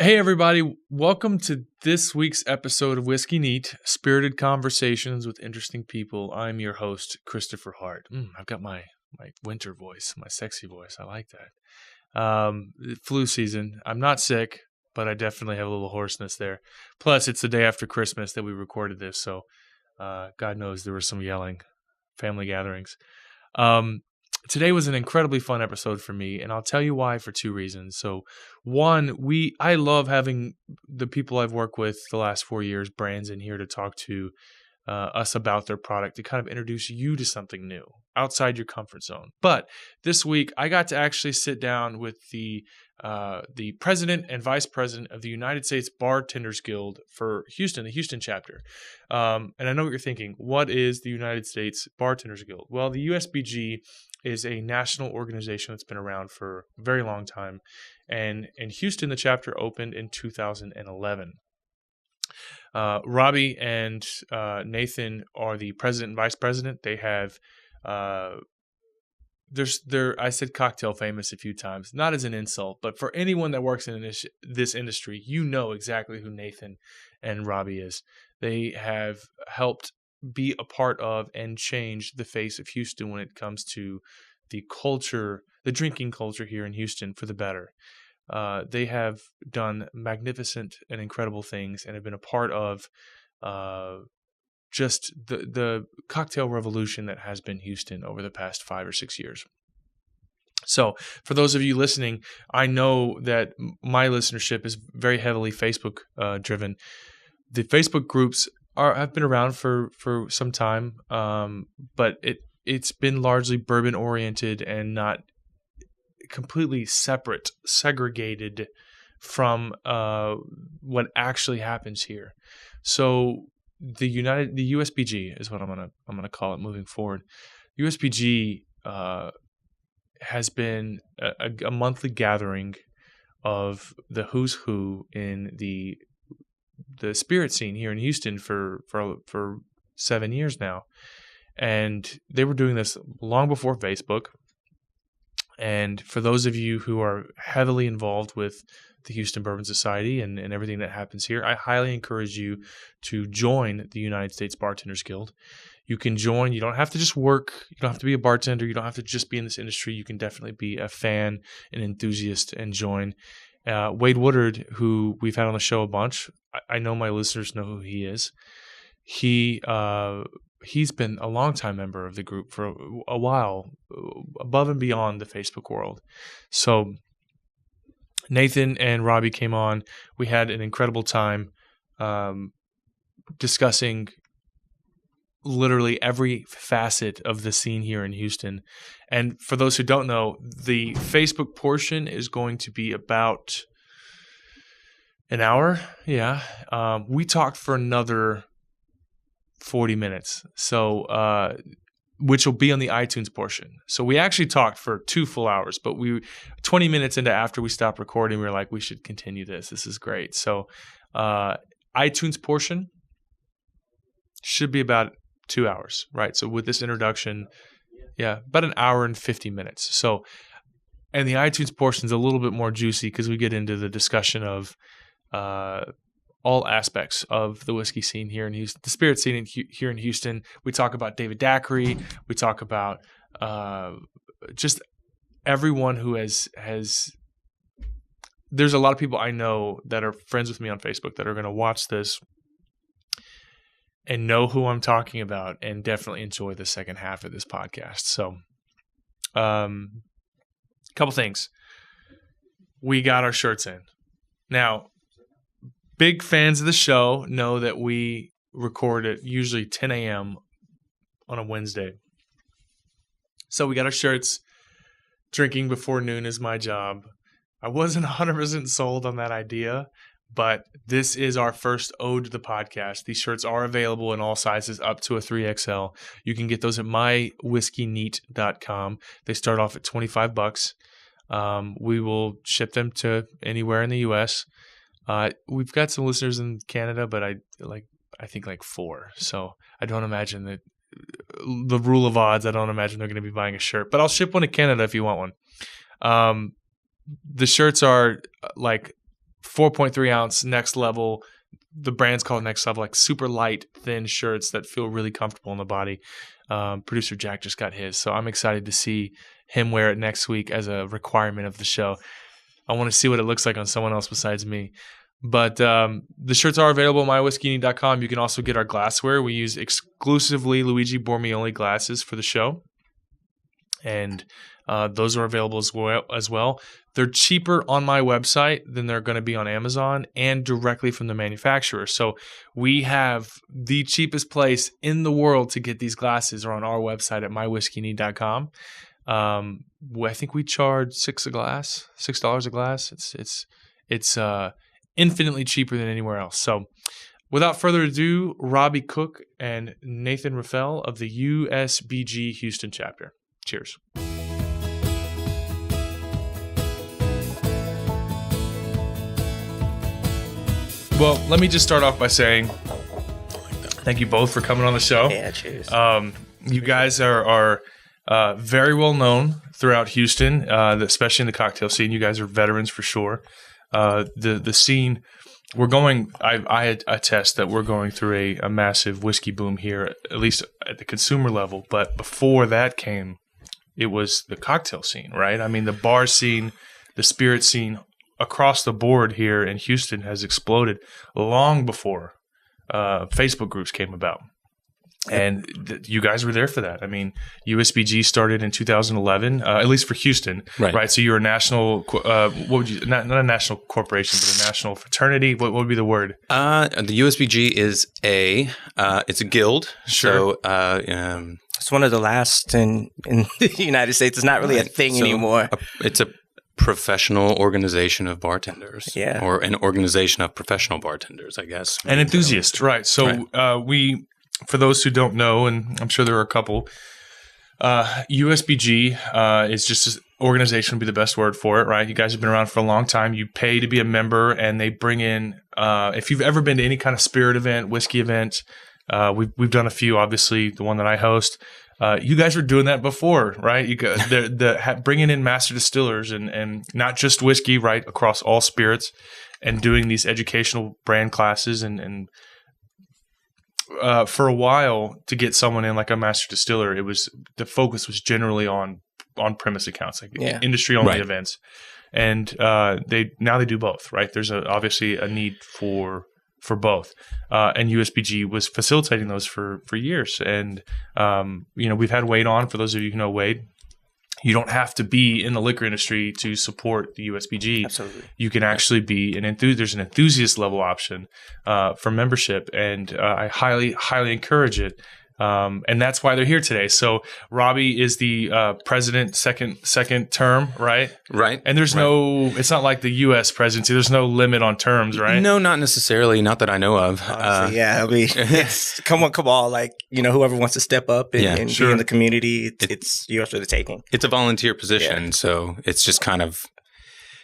Hey, everybody. Welcome to this week's episode of Whiskey Neat, Spirited Conversations with Interesting People. I'm your host, Kristopher Hart. I've got my winter voice, my sexy voice. I like that. Flu season. I'm not sick, but I definitely have a little hoarseness there. Plus, it's the day after Christmas that we recorded this, so God knows there was some yelling, family gatherings. Today was an incredibly fun episode for me, and I'll tell you why for two reasons. So, one, I love having the people I've worked with the last 4 years, brands, in here to talk to us about their product, to kind of introduce you to something new outside your comfort zone. But this week, I got to actually sit down with the president and vice president of the United States Bartenders Guild for Houston, the Houston chapter. And I know what you're thinking. What is the United States Bartenders Guild? Well, the USBG is a national organization that's been around for a very long time. And in Houston, the chapter opened in 2011. Robby and Nathan are the president and vice president. They have I said cocktail famous a few times, not as an insult, but for anyone that works in this industry, you know exactly who Nathan and Robby is. They have helped be a part of and change the face of Houston when it comes to the culture, the drinking culture here in Houston, for the better. They have done magnificent and incredible things and have been a part of just the cocktail revolution that has been Houston over the past 5 or 6 years. So for those of you listening, I know that my listenership is very heavily Facebook driven. The Facebook groups have been around for some time, but it's been largely bourbon oriented and not completely segregated from what actually happens here. So the USBG is what I'm gonna call it moving forward. USBG has been a monthly gathering of the who's who in the spirit scene here in Houston for 7 years now. And they were doing this long before Facebook. And for those of you who are heavily involved with the Houston Bourbon Society and everything that happens here, I highly encourage you to join the United States Bartenders Guild. You can join. You don't have to just work. You don't have to be a bartender. You don't have to just be in this industry. You can definitely be a fan, an enthusiast, and join. Wade Woodard, who we've had on the show a bunch, I know my listeners know who he is. He's been a longtime member of the group for a while, above and beyond the Facebook world. So Nathan and Robby came on. We had an incredible time discussing literally every facet of the scene here in Houston. And for those who don't know, the Facebook portion is going to be about an hour. Yeah. We talked for another 40 minutes. So, which will be on the iTunes portion. So we actually talked for 2 full hours, but 20 minutes into after we stopped recording, we were like, we should continue this. This is great. So, iTunes portion should be about 2 hours, right? So with this introduction, about an hour and 50 minutes. So, and the iTunes portion is a little bit more juicy because we get into the discussion of all aspects of the whiskey scene here in Houston, the spirit scene here in Houston. We talk about David Daiquiri. We talk about just everyone who has. There's a lot of people I know that are friends with me on Facebook that are going to watch this and know who I'm talking about and definitely enjoy the second half of this podcast. So, couple things. We got our shirts in. Now, big fans of the show know that we record at usually 10 a.m. on a Wednesday. So we got our shirts. Drinking before noon is my job. I wasn't 100% sold on that idea, but this is our first ode to the podcast. These shirts are available in all sizes up to a 3XL. You can get those at mywhiskeyneat.com. They start off at $25. We will ship them to anywhere in the U.S. We've got some listeners in Canada, but I think 4. So I don't imagine that the rule of odds. I don't imagine they're going to be buying a shirt, but I'll ship one to Canada if you want one. The shirts are like 4.3 ounce Next Level. The brand's called Next Level, like super light, thin shirts that feel really comfortable in the body. Producer Jack just got his, so I'm excited to see him wear it next week as a requirement of the show. I want to see what it looks like on someone else besides me. But the shirts are available at mywhiskeyneed.com. You can also get our glassware. We use exclusively Luigi Bormioli glasses for the show. And those are available as well. They're cheaper on my website than they're going to be on Amazon and directly from the manufacturer. So we have the cheapest place in the world to get these glasses are on our website at mywhiskeyneed.com. I think we charge $6 a glass. It's infinitely cheaper than anywhere else. So without further ado, Robby Cook and Nathan Reffell of the USBG Houston chapter. Cheers. Well, let me just start off by saying thank you both for coming on the show. Yeah, cheers. You guys are very well known throughout Houston, especially in the cocktail scene. You guys are veterans for sure. The scene, I attest that we're going through a massive whiskey boom here, at least at the consumer level. But before that came, it was the cocktail scene, right? I mean, the bar scene, the spirit scene across the board here in Houston has exploded long before Facebook groups came about. And you guys were there for that. I mean, USBG started in 2011, at least for Houston, right? So you're a national, what would you, not a national corporation, but a national fraternity. What would be the word? The USBG is it's a guild. Sure. So it's one of the last in the United States. It's not really a thing anymore. It's a professional organization of bartenders, or an organization of professional bartenders, I guess. And enthusiasts, right? So we. For those who don't know, and I'm sure there are a couple, USBG is just an organization would be the best word for it, right? You guys have been around for a long time. You pay to be a member, and they bring in, if you've ever been to any kind of spirit event, whiskey event, we've done a few, obviously, the one that I host. You guys were doing that before, right? Bringing in master distillers and not just whiskey, right, across all spirits, and doing these educational brand classes and for a while, to get someone in like a master distiller, the focus was generally on premise accounts, like industry only events, and they do both, right? There's obviously a need for both, and USBG was facilitating those for years, and we've had Wade on. For those of you who know Wade, you don't have to be in the liquor industry to support the USBG. Absolutely. You can actually be there's an enthusiast level option for membership, and I highly, highly encourage it. And that's why they're here today. So Robby is the president, second term, right? Right. And there's it's not like the U.S. presidency. There's no limit on terms, right? No, not necessarily. Not that I know of. Honestly, I mean, come on. Like, whoever wants to step up and be in the community, it's yours for the taking. It's a volunteer position. So it's just kind of,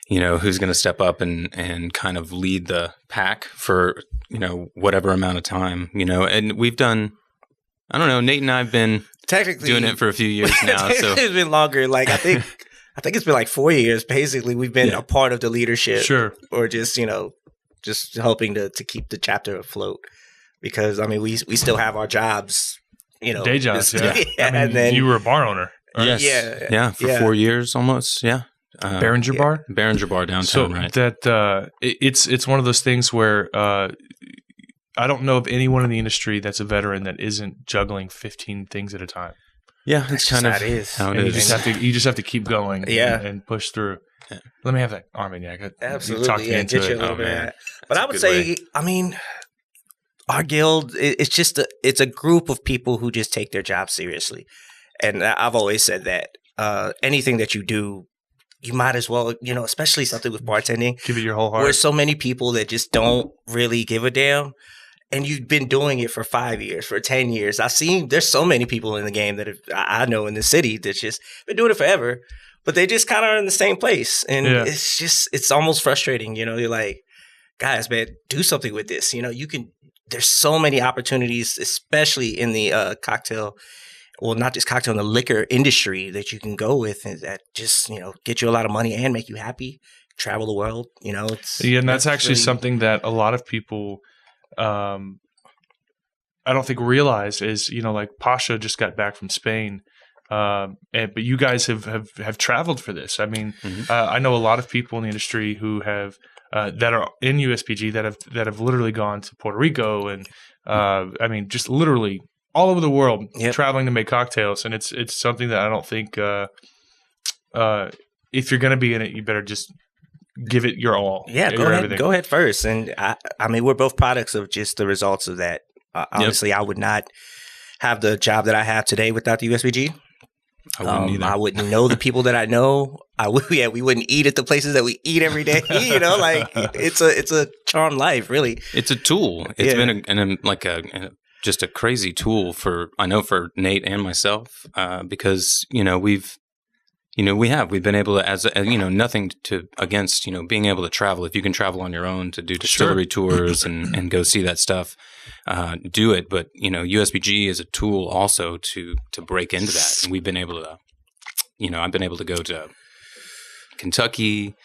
who's going to step up and kind of lead the pack for, whatever amount of time, and we've done, I don't know. Nate and I have been technically doing it for a few years now. So it's been longer. Like I think it's been like 4 years. Basically, we've been a part of the leadership, or just just helping to keep the chapter afloat. Because I mean, we still have our jobs, day jobs. And then you were a bar owner. Right? Yes. For 4 years almost. Yeah. Behringer Bar? Behringer Bar downtown, right? That it's one of those things where I don't know of anyone in the industry that's a veteran that isn't juggling 15 things at a time. Yeah, it's kind of how it is. You just have to keep going and push through. Yeah. Let me have that Armagnac. Absolutely. Talk me into get you it. a little bit of that. But I would say, I mean, our guild, it's a group of people who just take their job seriously. And I've always said that anything that you do, you might as well, especially something with bartending. Give it your whole heart. There's so many people that just don't really give a damn. And you've been doing it for 5 years, for 10 years. There's so many people in the game that I know in the city that's just been doing it forever, but they just kind of are in the same place. And it's almost frustrating. You're like, guys, man, do something with this. There's so many opportunities, especially in the cocktail, well, not just cocktail, in the liquor industry that you can go with and that just, get you a lot of money and make you happy. travel the world. You know, it's and that's actually something that a lot of people, I don't think realize is, like Pasha just got back from Spain. But you guys have traveled for this. I mean, I know a lot of people in the industry who have that are in USBG that have literally gone to Puerto Rico and I mean, just literally all over the world traveling to make cocktails, and it's something that I don't think if you're going to be in it, you better just give it your all. Yeah, go ahead first. And I mean, we're both products of just the results of that. Honestly, I would not have the job that I have today without the USBG. I wouldn't either. I wouldn't know the people that I know. We wouldn't eat at the places that we eat every day. Like it's a charmed life, really. It's a tool. It's been just a crazy tool for Nate and myself because we've been able to, as nothing against being able to travel. If you can travel on your own to do distillery tours and go see that stuff, do it. But USBG is a tool also to break into that. And we've been able to, I've been able to go to Kentucky,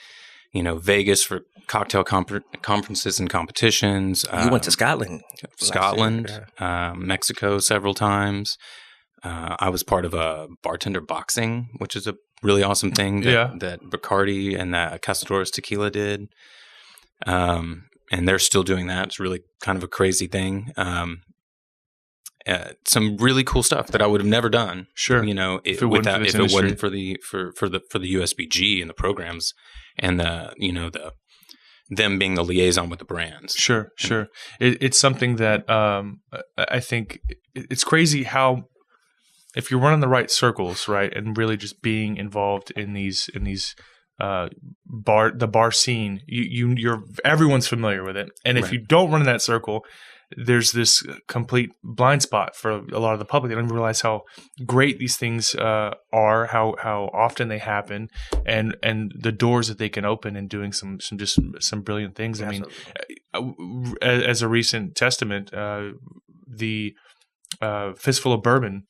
Vegas for cocktail conferences and competitions. You went to Scotland. Mexico several times. I was part of a bartender boxing, which is a really awesome thing that Bacardi and that Castadores Tequila did. And they're still doing that. It's really kind of a crazy thing. Some really cool stuff that I would have never done. Sure. If it wasn't for the USBG and the programs and them being the liaison with the brands. Sure. It's something that I think it's crazy how, if you're running the right circles, right, and really just being involved in these the bar scene, everyone's familiar with it, and if you don't run in that circle, there's this complete blind spot for a lot of the public. They don't realize how great these things are, how often they happen, and the doors that they can open in doing some brilliant things. Absolutely. I mean, as a recent testament, the Fistful of Bourbon.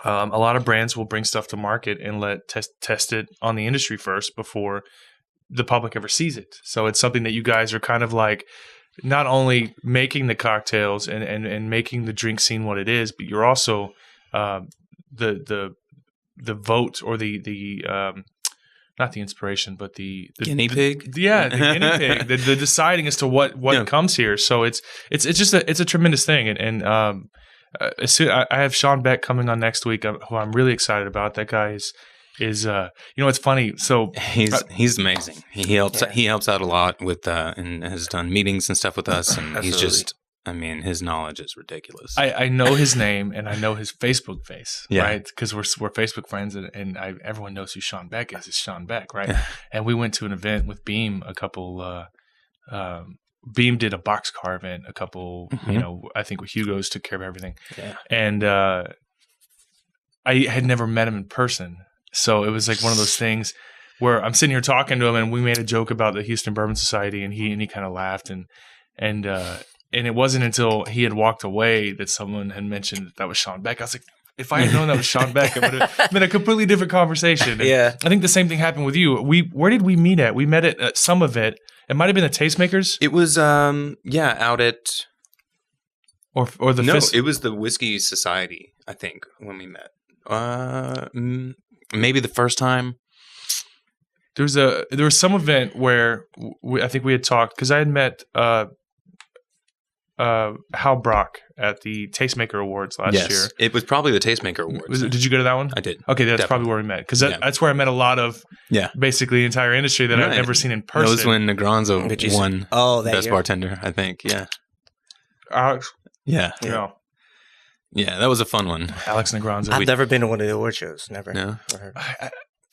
A lot of brands will bring stuff to market and test it on the industry first before the public ever sees it. So it's something that you guys are kind of like not only making the cocktails and making the drink scene what it is, but you're also the vote or the not the inspiration, but the guinea pig. The guinea pig. The deciding as to what comes here. So it's just a tremendous thing, and I have Sean Beck coming on next week, who I'm really excited about. That guy is it's funny. So he's amazing. He helps out a lot with and has done meetings and stuff with us, and he's just. I mean, his knowledge is ridiculous. I know his name and I know his Facebook face, right? Because we're Facebook friends, and everyone knows who Sean Beck is. It's Sean Beck, right? Yeah. And we went to an event with Beam Beam did a boxcar event a couple, I think with Hugo's took care of everything. Yeah. And I had never met him in person. So it was like one of those things where I'm sitting here talking to him, and we made a joke about the Houston Bourbon Society, and he kind of laughed, and it wasn't until he had walked away that someone had mentioned that was Sean Beck. I was like, if I had known that was Sean Beck, it would have been a completely different conversation. And I think the same thing happened with you. Where did we meet at? We met at some event. It might have been the Tastemakers. It was out at or the it was the Whiskey Society, I think, when we met. Maybe the first time. There was some event where I think we had talked, because I had met Hal Brock at the Tastemaker Awards last year. It was probably the Tastemaker Awards. Did you go to that one? I did. Okay, that's probably where we met, because that's where I met a lot of basically the entire industry that I've never seen in person. That was when Negronzo won Best Bartender, I think. Yeah. Alex. Yeah, that was a fun one. Alex Negronzo. I've never been to one of the award shows. Never. No.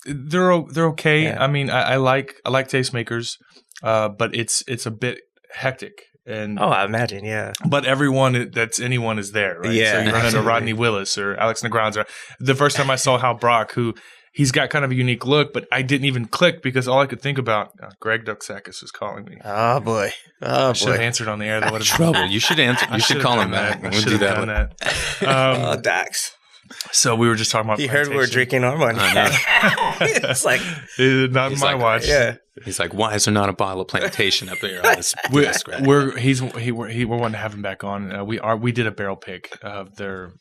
They're okay. Yeah. I mean, I like Tastemakers, but it's a bit hectic. And I imagine, yeah. But anyone is there, right? Yeah. So you run into Rodney Willis or Alex Negronzo. The first time I saw Hal Brock, who he's got kind of a unique look, but I didn't even click because all I could think about, Greg Duxakis was calling me. Oh boy. I should have answered on the air. Trouble. You should answer. You should call him back. We'll do that. Dax. So we were just talking about. He heard we were drinking our money. It's like not my watch. Yeah. He's like, why is there not a bottle of plantation up there on this desk? Right? We're wanting to have him back on. We did a barrel pick of their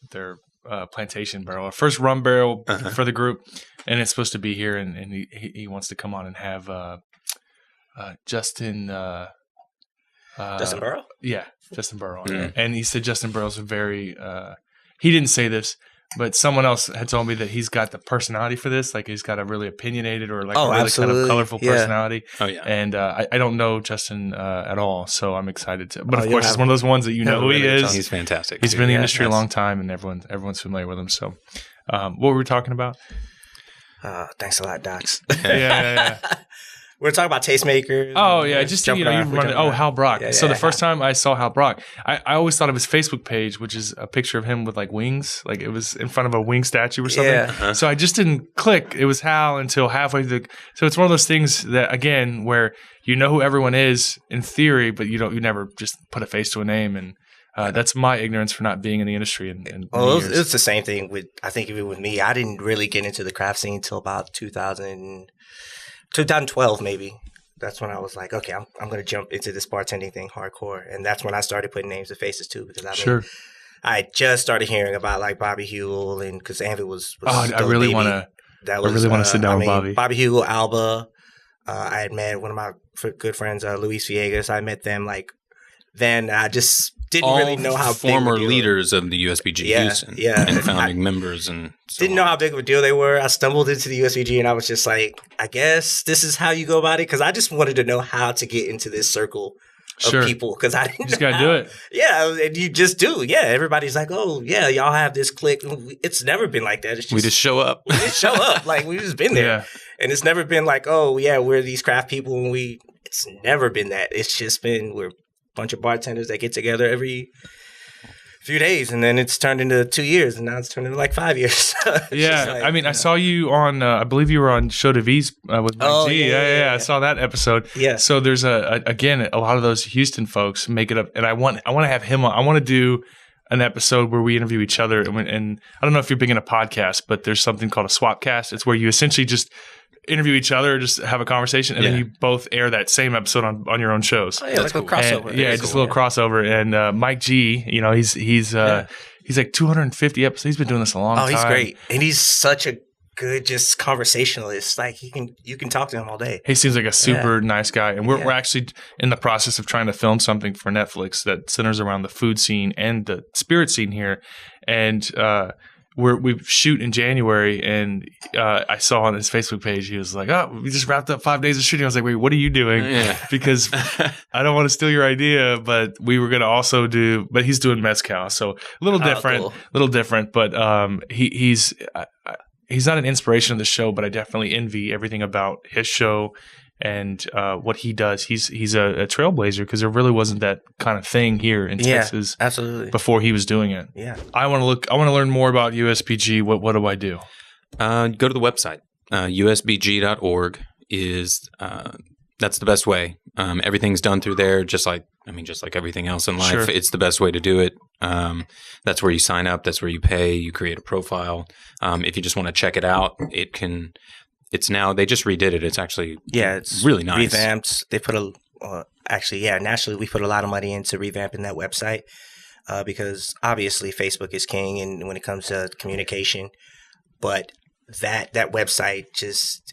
plantation barrel, our first rum barrel for the group, and it's supposed to be here. And he wants to come on and have Justin. Justin Burrow? Yeah, Justin Burrow. And he said Justin Burrow's a very he didn't say this, but someone else had told me that he's got the personality for this. Like he's got a really opinionated or like a really absolutely. kind of colorful personality. Oh, yeah. And I don't know Justin at all, so I'm excited to. But of course, it's one of those ones that you know who he is. He's fantastic. He's been in the industry a long time, and everyone's familiar with him. So, what were we talking about? Thanks a lot, Docs. Yeah. We're talking about tastemakers. Oh yeah, just you run it. Oh, Hal Brock. So the first time I saw Hal Brock, I always thought of his Facebook page, which is a picture of him with like wings, like it was in front of a wing statue or something. Yeah. So I just didn't click. It was Hal until halfway through. So it's one of those things that again, where you know who everyone is in theory, but you never just put a face to a name, and that's my ignorance for not being in the industry. It's the same thing with I think even with me. I didn't really get into the craft scene until about 2012 maybe. That's when I was like, okay, I'm going to jump into this bartending thing hardcore, and that's when I started putting names to faces too. Because I just started hearing about like Bobby Hugel, and because Anvil was I really want to. I really want to sit down with Bobby. Bobby Hugel, Alba. I had met one of my good friends, Luis Villegas. I met them like then. I just didn't really know how former big leaders of the USBG Houston and founding members and didn't know how big of a deal they were. I stumbled into the USBG and I was just like, I guess this is how you go about it, because I just wanted to know how to get into this circle of people, because I didn't. Just gotta do it. Yeah, and you just do. Yeah, everybody's like, oh yeah, y'all have this clique. It's never been like that. It's just, we just show up. Like we've just been there, and it's never been like, oh yeah, we're these craft people, and It's never been that. It's just been we're bunch of bartenders that get together every few days, and then it's turned into 2 years, and now it's turned into like 5 years. I saw you on I believe you were on Show de V's with Mike G. Yeah, I saw that episode. Yeah. So there's again a lot of those Houston folks make it up, and I want to have him on. I want to do an episode where we interview each other, and I don't know if you're big into podcasts, but there's something called a swap cast. It's where you essentially just interview each other, just have a conversation, and then you both air that same episode on your own shows. Oh, yeah, like a crossover. And, just a little crossover. And Mike G, he's like 250 episodes. He's been doing this a long time. Oh, he's great, and he's such a good just conversationalist. Like you can talk to him all day. He seems like a super nice guy, and we're actually in the process of trying to film something for Netflix that centers around the food scene and the spirit scene here, and we shoot in January, and I saw on his Facebook page, he was like, oh, we just wrapped up 5 days of shooting. I was like, wait, what are you doing? Yeah. Because I don't want to steal your idea, but we were going to also but he's doing Mezcal. So a little different, but he's not an inspiration of the show, but I definitely envy everything about his show and what he does. He's a trailblazer, because there really wasn't that kind of thing here in Texas before he was doing it. Yeah. I want to learn more about USBG. What do I do? Go to the website. USBG.org is that's the best way. Everything's done through there, just like everything else in life. Sure. It's the best way to do it. That's where you sign up. That's where you pay. You create a profile. If you just want to check it out, it's now, they just redid it. It's actually it's really nice. Revamped. They put nationally we put a lot of money into revamping that website because obviously Facebook is king and when it comes to communication. But that website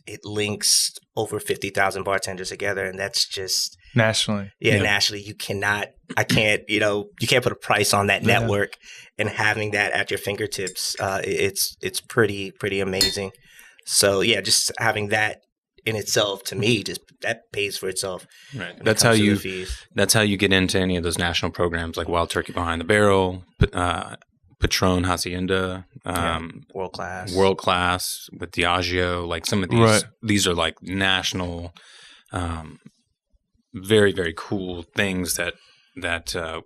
it links over 50,000 bartenders together, and that's just nationally. Yeah, nationally. You can't put a price on that network, and having that at your fingertips, it's pretty amazing. So just having that in itself, to me, just that pays for itself. Right. That's how you get into any of those national programs like Wild Turkey Behind the Barrel, Patron Hacienda, World Class with Diageo. Like some of these, these are like national, very, very cool things that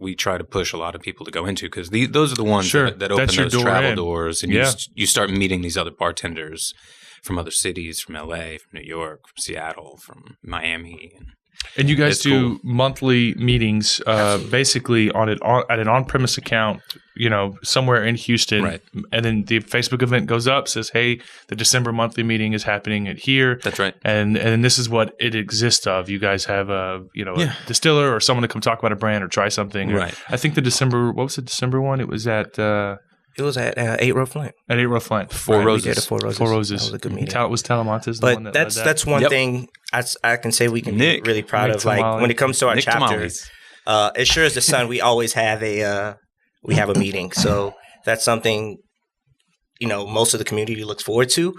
we try to push a lot of people to go into, because those are the ones that open those travel doors, and you start meeting these other bartenders from other cities, from LA, from New York, from Seattle, from Miami. And you guys do monthly meetings, basically at an on-premise account. somewhere in Houston, Right. and then the Facebook event goes up, says, "Hey, the December monthly meeting is happening at here." That's right. And this is what it exists of. You guys have a distiller or someone to come talk about a brand or try something. Right. I think what was the December one? It was at 8 Row Flint. At 8 Row Flint. Four Roses. We did a Four Roses. Four Roses. That was a good meeting. Was Talamontes the But one that that's led that? that's one thing I can say we can Nick. be really proud Nick of. Like Tamale. when it comes to our Nick chapter, Tamales. as sure as the sun, we always have a meeting. So that's something most of the community looks forward to.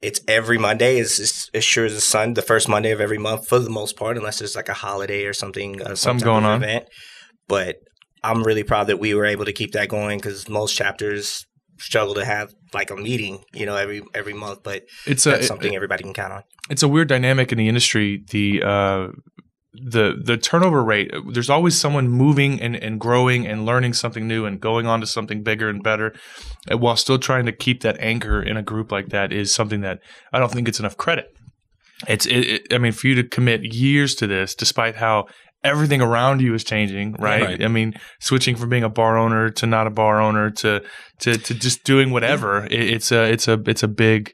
It's every Monday. It's as sure as the sun, the first Monday of every month for the most part, unless there's like a holiday or something, some type going of on. event. But I'm really proud that we were able to keep that going because most chapters struggle to have like a meeting, every month. But It's that's something everybody can count on. It's a weird dynamic in the industry. The turnover rate. There's always someone moving and growing and learning something new and going on to something bigger and better, while still trying to keep that anchor in a group like that is something that I don't think gets enough credit. I mean, for you to commit years to this, despite how everything around you is changing, right? I mean, switching from being a bar owner to not a bar owner to just doing whatever. It's a big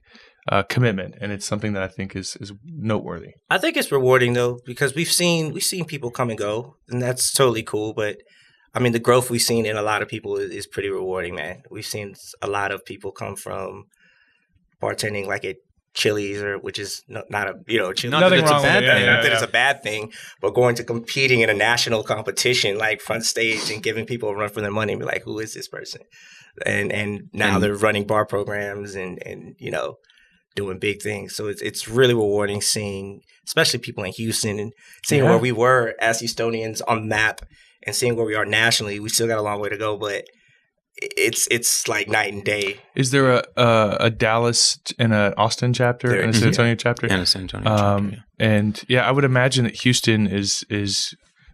commitment, and it's something that I think is noteworthy. I think it's rewarding though because we've seen people come and go, and that's totally cool. But I mean, the growth we've seen in a lot of people is pretty rewarding, man. We've seen a lot of people come from bartending like at Chili's, which is not a Chili's. Nothing wrong with it. Not that it's a bad thing, but going to competing in a national competition like front stage and giving people a run for their money and be like, who is this person? And now they're running bar programs and doing big things. So it's really rewarding seeing, especially people in Houston and seeing where we were as Houstonians on the map and seeing where we are nationally. We still got a long way to go, but it's like night and day. Is there a Dallas and an Austin chapter and a San Antonio chapter? And a San Antonio chapter, yeah. And I would imagine that Houston is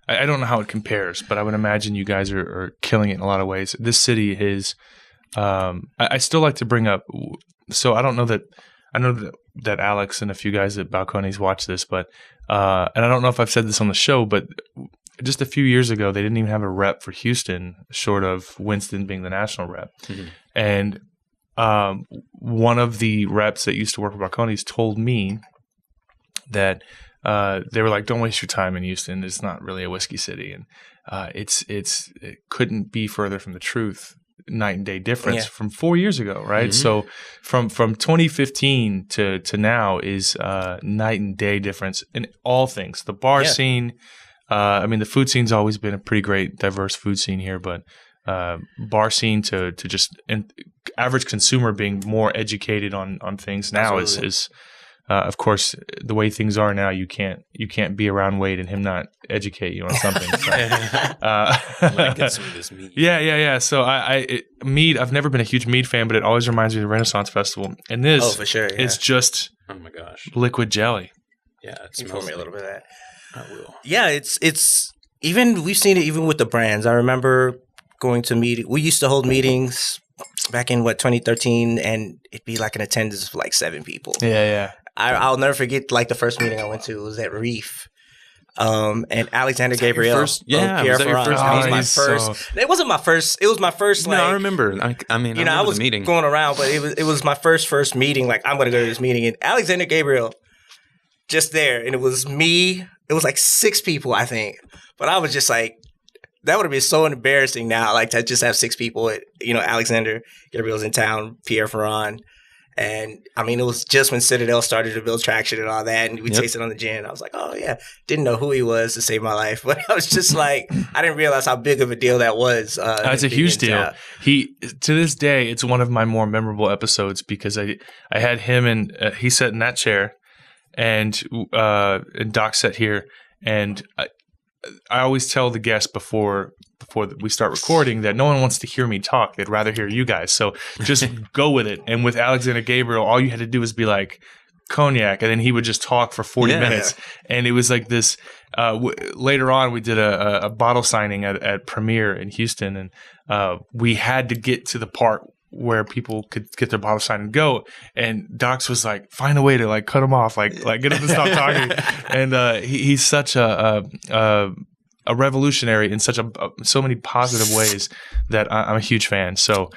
I don't know how it compares, but I would imagine you guys are killing it in a lot of ways. This city is I still like to bring up, so I know that Alex and a few guys at Balcones watch this, but and I don't know if I've said this on the show, but just a few years ago, they didn't even have a rep for Houston, short of Winston being the national rep. Mm-hmm. And one of the reps that used to work for Balcones told me that they were like, "Don't waste your time in Houston. It's not really a whiskey city." And it couldn't be further from the truth. Night and day difference from 4 years ago, right? Mm-hmm. So from 2015 to now is night and day difference in all things. The bar scene. I mean, the food scene's always been a pretty great, diverse food scene here, but bar scene to just average consumer being more educated on things now is of course, the way things are now, you can't be around Wade and him not educate you on something. So, might get some of this mead. Yeah. So mead. I've never been a huge mead fan, but it always reminds me of the Renaissance Festival. And this, for sure, it's just oh my gosh, liquid jelly. Yeah, it you smells pour me a little bit of that. I will. Yeah, it's even we've seen it even with the brands. I remember going to meeting. We used to hold meetings back in 2013, and it'd be like an attendance of like 7 people. Yeah. I'll never forget like the first meeting I went to was at Reef. And Alexander Gabriel. Pierre Ferrand. That was my first. It wasn't my first. It was my first. Like, no, I remember. I mean, I was the meeting. Going around, but it was my first meeting. Like I'm going to go to this meeting, and Alexander Gabriel, just there, and it was me. It was like 6 people, I think. But I was just like, that would have been so embarrassing now, like to just have 6 people. Alexander Gabriel's in town, Pierre Ferrand. And I mean, it was just when Citadel started to build traction and all that, and we tasted on the gin. I was like, oh yeah, didn't know who he was to save my life, but I was just like, I didn't realize how big of a deal that was. That's a huge deal. He to this day, it's one of my more memorable episodes because I had him and he sat in that chair, and Doc sat here, and I always tell the guests before we start recording that no one wants to hear me talk. They'd rather hear you guys. So just go with it. And with Alexander Gabriel, all you had to do was be like, cognac. And then he would just talk for 40 minutes. And it was like this. Later on, we did a bottle signing at Premier in Houston. And we had to get to the part where people could get their bottle signed and go. And Docs was like, find a way to like cut him off, like get him to stop talking. And he's such a a revolutionary in so many positive ways that I'm a huge fan. So,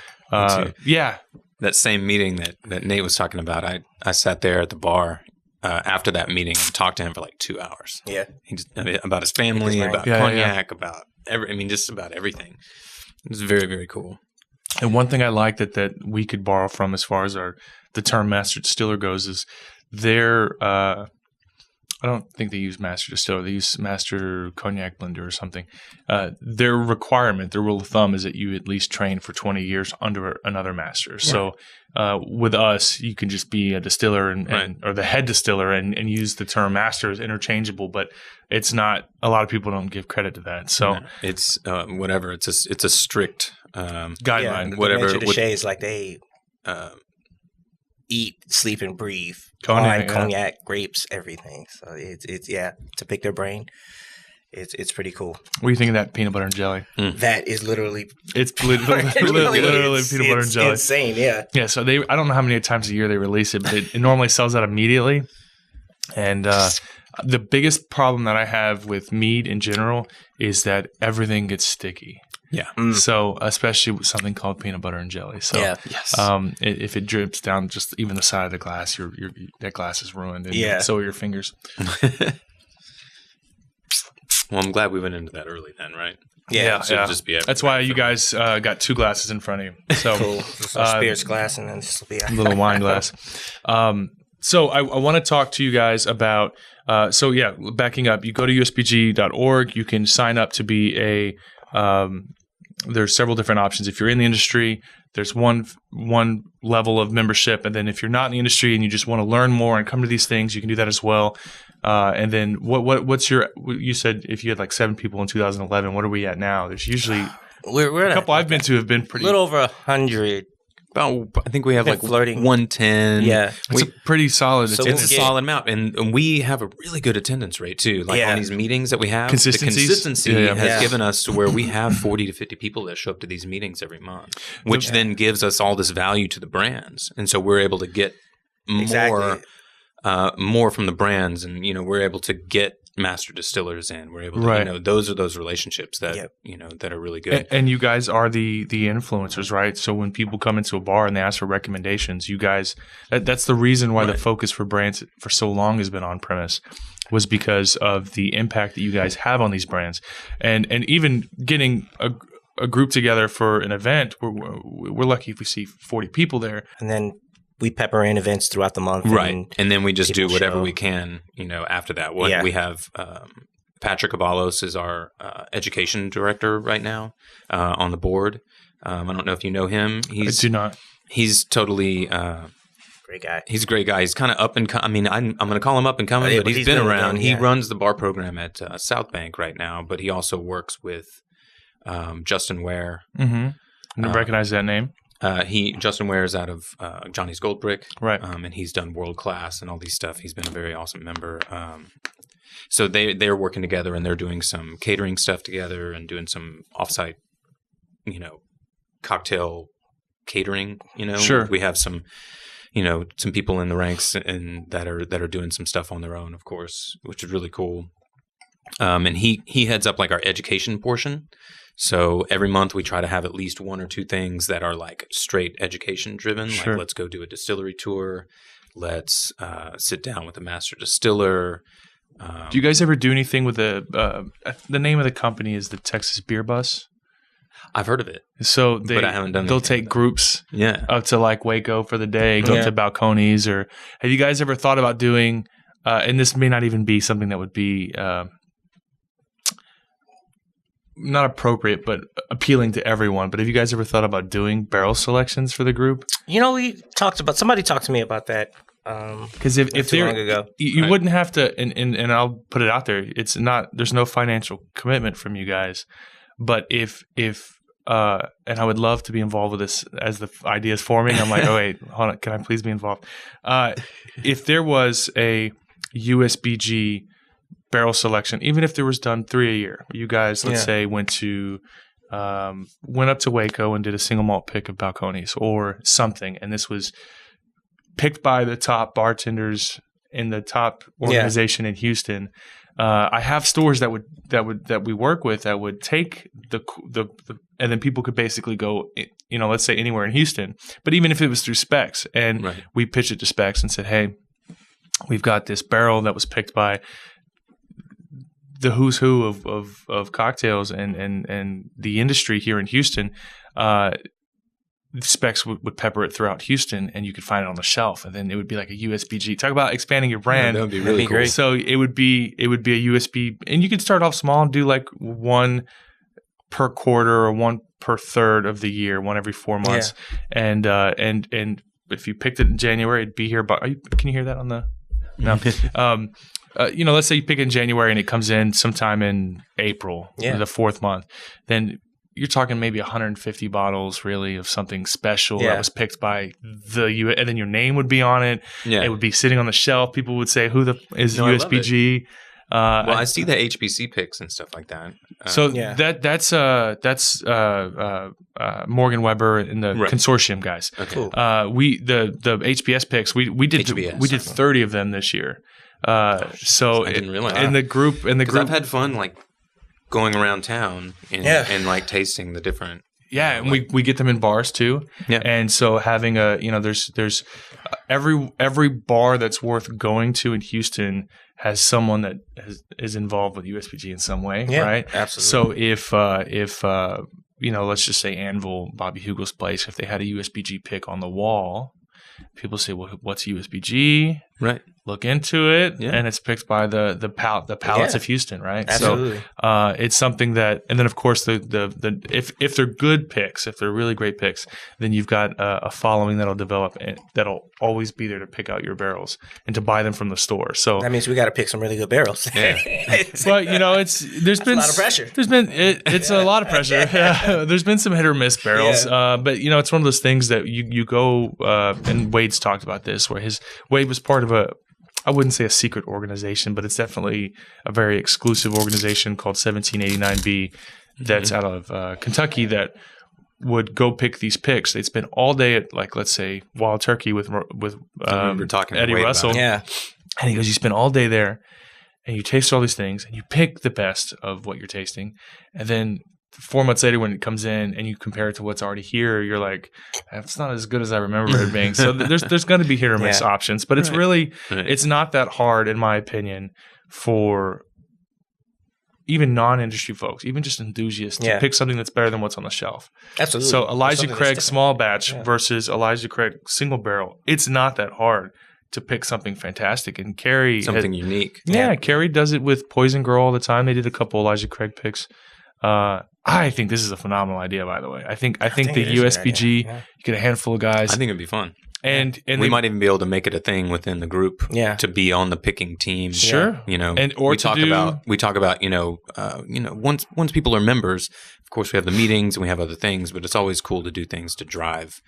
yeah. That same meeting that Nate was talking about, I sat there at the bar after that meeting and talked to him for like 2 hours. Yeah. About his family, about cognac, about just about everything. It was very, very cool. And one thing I like that we could borrow from as far as the term master distiller goes is their I don't think they use master distiller. They use master cognac blender or something. Their requirement, their rule of thumb is that you at least train for 20 years under another master. Yeah. So with us, you can just be a distiller or the head distiller and use the term master as interchangeable, but it's not. A lot of people don't give credit to that. So it's whatever. It's a strict guideline. Yeah, whatever. The like they eat, sleep, and breathe cognac, grapes, everything. So it's to pick their brain. It's pretty cool. What do you think of that peanut butter and jelly? That is literally literally peanut butter and jelly. It's insane, yeah. Yeah, so I don't know how many times a year they release it, but it normally sells out immediately. And the biggest problem that I have with mead in general is that everything gets sticky. Yeah. So especially with something called peanut butter and jelly. So if it drips down just even the side of the glass, that glass is ruined. And so are your fingers. Well, I'm glad we went into that early then, right? Yeah. Just be that's why you guys got 2 glasses in front of you. So cool. Spirits glass and then this will be a little wine glass. So I want to talk to you guys about. Backing up, you go to USBG.org. You can sign up to be a. There's several different options. If you're in the industry, there's one level of membership, and then if you're not in the industry and you just want to learn more and come to these things, you can do that as well. And then what's your? You said if you had like 7 people in 2011, what are we at now? There's usually we're a couple I've been to have been pretty a little over 100. I think we have like flirting 110. Yeah, it's a pretty solid. So it's a solid amount, and we have a really good attendance rate too. Like on these meetings that we have, the consistency has given us to where we have 40 to 50 people that show up to these meetings every month, which then gives us all this value to the brands, and so we're able to get more from the brands, and we're able to get master distillers in. We're able to, those are those relationships that that are really good. And you guys are the influencers, right? So when people come into a bar and they ask for recommendations, you guys that's the reason why the focus for brands for so long has been on premise, was because of the impact that you guys have on these brands, and even getting a group together for an event. We're lucky if we see 40 people there, and then we pepper in events throughout the month. Right. And then we just do whatever we can, after that. We have Patrick Avalos is our education director right now on the board. I don't know if you know him. I do not. He's totally great guy. He's a great guy. He's kind of up and coming. I'm going to call him up and coming, but he's been around. He runs the bar program at South Bank right now, but he also works with Justin Ware. Mm-hmm. I recognize that name. Justin Ware is out of Johnny's Gold Brick, right? And he's done World Class and all these stuff. He's been a very awesome member. So they're working together and they're doing some catering stuff together and doing some offsite, cocktail catering. Sure. We have some, some people in the ranks and that are doing some stuff on their own, of course, which is really cool. And he heads up like our education portion. So every month we try to have at least 1 or 2 things that are like straight education driven. Sure. Like let's go do a distillery tour. Let's sit down with a master distiller. Do you guys ever do anything with the name of the company is the Texas Beer Bus? I've heard of it. So but I haven't done they'll take groups up to like Waco for the day, go up to Balcones, or have you guys ever thought about doing, and this may not even be something that would be not appropriate, but appealing to everyone. But have you guys ever thought about doing barrel selections for the group? Somebody talked to me about that. Because if too long ago, you wouldn't have to, and I'll put it out there, there's no financial commitment from you guys. But if and I would love to be involved with this as the idea is forming. I'm like, oh wait, hold on, can I please be involved? If there was a USBG barrel selection, even if there was done 3 a year, you guys, let's say, went up to Waco and did a single malt pick of Balcones or something, and this was picked by the top bartenders in the top organization in Houston. I have stores that we work with that would take the and then people could basically go, let's say anywhere in Houston, but even if it was through Specs, and we pitched it to Specs and said, hey, we've got this barrel that was picked by the who's who of cocktails and the industry here in Houston. Specs would pepper it throughout Houston, and you could find it on the shelf, and then it would be like a USBG. Talk about expanding your brand. That would be really cool. Great. So it would be a USB, and you could start off small and do like one per quarter or one per third of the year, one every 4 months. And if you picked it in January, it'd be here. But can you hear that on the? No. Let's say you pick it in January and it comes in sometime in April, the 4th month. Then you're talking maybe 150 bottles really of something special that was picked by and then your name would be on it. Yeah. It would be sitting on the shelf. People would say, who is USBG? I see the HBC picks and stuff like that. That's Morgan Weber and the consortium guys. Okay. Cool. The HBS picks we did 30 of them this year. So I didn't realize in the group I've had fun like going around town and like tasting the different. Yeah, and we get them in bars too. Yeah, and so having there's every bar that's worth going to in Houston has someone that is involved with USBG in some way, right? Absolutely. So if let's just say Anvil, Bobby Hugel's place, if they had a USBG pick on the wall, people say, well, what's USBG? Right. Look into it, and it's picked by the palates of Houston, right? Absolutely. So it's something that, and then of course if they're good picks, if they're really great picks, then you've got a following that'll develop and that'll always be there to pick out your barrels and to buy them from the store. So that means we got to pick some really good barrels. Yeah. Well, there's been a lot of pressure. It's a lot of pressure. There's been some hit or miss barrels, but it's one of those things that you go and Wade's talked about this, where Wade was part of I wouldn't say a secret organization, but it's definitely a very exclusive organization called 1789B that's out of Kentucky that would go pick these picks. They'd spend all day at, like, let's say, Wild Turkey with Eddie Russell. Yeah. And he goes, you spend all day there and you taste all these things and you pick the best of what you're tasting. And then 4 months later when it comes in and you compare it to what's already here, you're like, it's not as good as I remember it being. So there's going to be hit or miss options, but it's really it's not that hard, in my opinion, for even non-industry folks, even just enthusiasts, to pick something that's better than what's on the shelf. Absolutely. So Elijah Craig small batch versus Elijah Craig single barrel, it's not that hard to pick something fantastic. And Carrie something unique. Yeah, Carrie does it with Poison Girl all the time. They did a couple Elijah Craig picks. I think this is a phenomenal idea, by the way. I think the USBG, you get a handful of guys. I think it'd be fun. And we might even be able to make it a thing within the group to be on the picking team. Sure. We talk about once people are members, of course we have the meetings and we have other things, but it's always cool to do things to drive,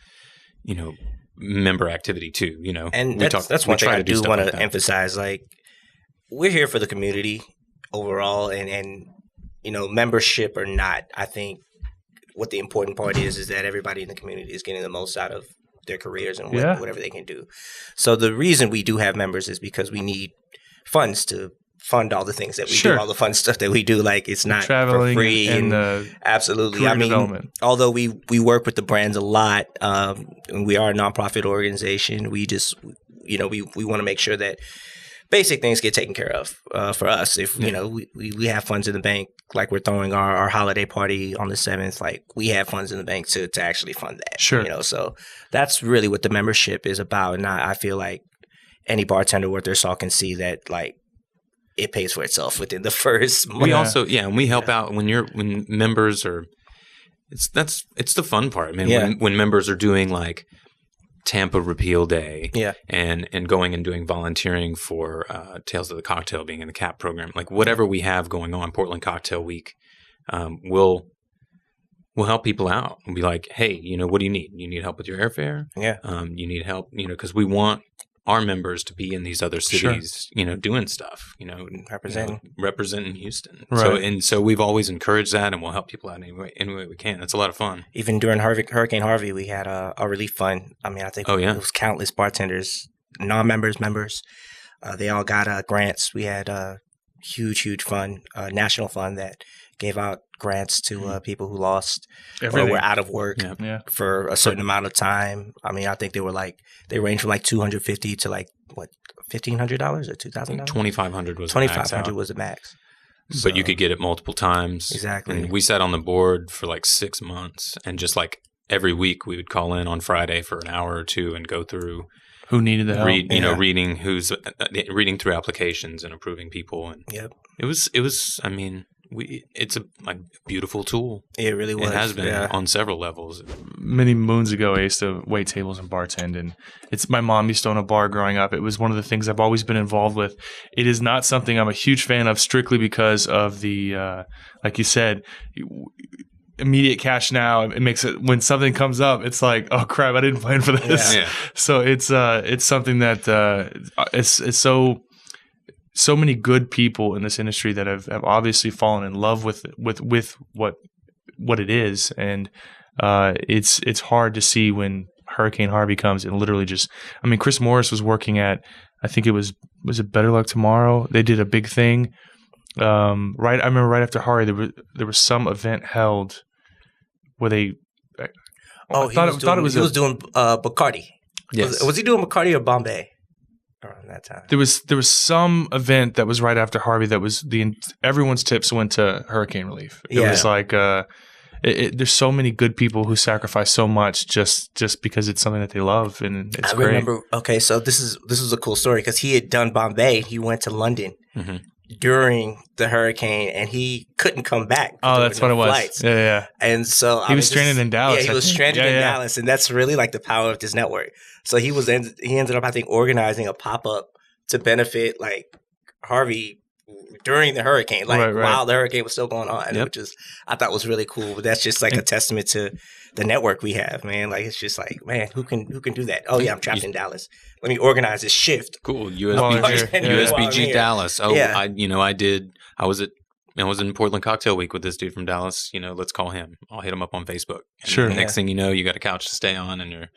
member activity too, And that's one thing I do want to emphasize. Like, we're here for the community overall, and membership or not, I think what the important part is that everybody in the community is getting the most out of their careers and whatever they can do. So the reason we do have members is because we need funds to fund all the things that we do, all the fun stuff that we do. Like, it's not traveling for free. And absolutely. I mean, although we work with the brands a lot, and we are a nonprofit organization, we just, we want to make sure that basic things get taken care of for us. If we have funds in the bank, like we're throwing our holiday party on the 7th, like we have funds in the bank to actually fund that. Sure. So that's really what the membership is about. And I feel like any bartender worth their salt can see that, like, it pays for itself within the first month. We also, and we help out when members are. It's the fun part. I mean, when members are doing like Tampa Repeal Day, and going and doing volunteering for Tales of the Cocktail, being in the CAP program, like whatever we have going on, Portland Cocktail Week, we'll help people out and be like, hey, what do you need? You need help with your airfare? Yeah. You need help, because we want our members to be in these other cities, doing stuff, representing Houston. Right. So we've always encouraged that, and we'll help people out any way we can. That's a lot of fun. Even during Hurricane Harvey, we had a relief fund. I mean, I think it was countless bartenders, non-members, members. They all got grants. We had huge fund, national fund that gave out grants to people who lost Everything. or were out of work for a certain amount of time. I mean, I think they range from like $250 to like what, $1,500 or $2,000. $2,500 was $2,500 was the max. But you could get it multiple times. Exactly. And we sat on the board for like 6 months, and just like every week we would call in on Friday for an hour or two and go through who needed the help. Reading through applications and approving people. And it was. I mean, it's a beautiful tool. It really was. It has been on several levels. Many moons ago, I used to wait tables and bartend, and my mom used to own a bar growing up. It was one of the things I've always been involved with. It is not something I'm a huge fan of strictly because of the, like you said, immediate cash now. It makes it, when something comes up, it's like, oh crap, I didn't plan for this. Yeah. So it's something that it's so many good people in this industry that have obviously fallen in love with what it is, and it's hard to see when Hurricane Harvey comes and literally just. I mean, Chris Morris was working at, I think it was it Better Luck Tomorrow? They did a big thing. I remember right after Harvey, there was some event held where they. He was doing Bacardi. Yes. Was he doing Bacardi or Bombay? Around that time, there was some event that was right after Harvey that was everyone's tips went to hurricane relief. It was like there's so many good people who sacrifice so much just because it's something that they love, and it's great. Remember. Okay, so this is a cool story because he had done Bombay. He went to London during the hurricane, and he couldn't come back. Oh, that's what it was. Flights. Yeah. And so he was stranded in Dallas. Yeah, he was stranded in Dallas, and that's really like the power of this network. So he ended up, I think, organizing a pop-up to benefit like Harvey during the hurricane, while the hurricane was still going on, which is, I thought was really cool. But that's just like a testament to the network we have, man. Like, it's just like, man, who can do that? Oh yeah, I'm trapped in Dallas. Let me organize this shift. Cool. USBG Dallas. Oh, yeah. I was in Portland Cocktail Week with this dude from Dallas. Let's call him. I'll hit him up on Facebook. And sure. The next thing you know, you got a couch to stay on, and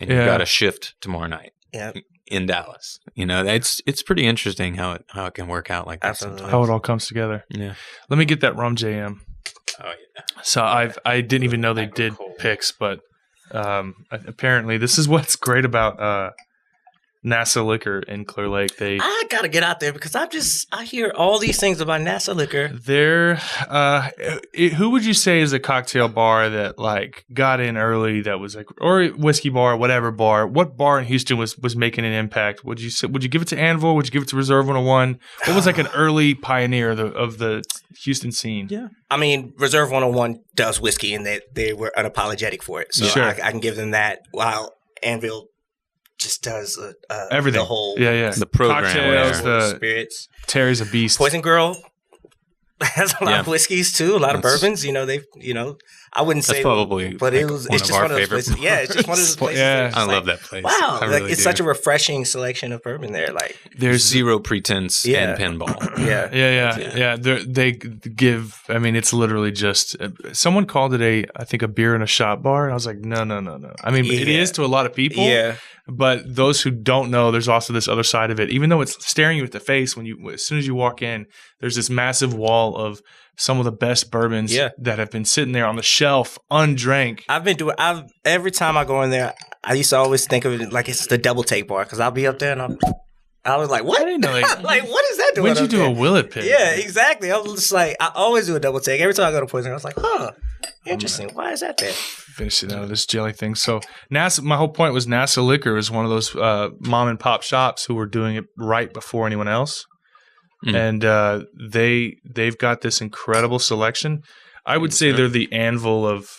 you've got a shift tomorrow night. Yeah. In Dallas. It's pretty interesting how it can work out like that. Absolutely. Sometimes. How it all comes together. Yeah. Let me get that rum JM. Oh yeah. So I didn't even know they did picks, but apparently this is what's great about NASA Liquor in Clear Lake. I gotta get out there because I hear all these things about NASA Liquor. Who would you say is a cocktail bar that like got in early, that was like, or whiskey bar, whatever bar? What bar in Houston was making an impact? Would you give it to Anvil? Would you give it to Reserve 101? What was like an early pioneer of the Houston scene? Yeah, I mean, Reserve 101 does whiskey, and they were unapologetic for it. So sure. I can give them that. While Anvil just does everything, the whole the program, cocktails, the spirits. Terry's a beast. Poison Girl has a lot of whiskeys too, a lot of bourbons. I wouldn't say that's probably, but it's just one of those places. Yeah, it's just one of those places. I love that place. Wow, really it's such a refreshing selection of bourbon there. Like, there's zero pretense and pinball. Yeah. They give. I mean, it's literally just. Someone called it I think a beer in a shop bar, and I was like, no. I mean, it is to a lot of people. Yeah. But those who don't know, there's also this other side of it. Even though it's staring you at the face as soon as you walk in, there's this massive wall of some of the best bourbons that have been sitting there on the shelf, undrank. Every time I go in there, I used to always think of it like it's the double take bar, because I'll be up there and I was like, what? I didn't know. Like, what is that doing? When'd you do a Willet pick? Yeah, exactly. I was just like, I always do a double take. Every time I go to Poison, I was like, interesting. Why is that there? Finish it out of this jelly thing. So NASA, my whole point was NASA Liquor is one of those mom and pop shops who were doing it right before anyone else. And they've got this incredible selection. I would say they're the Anvil of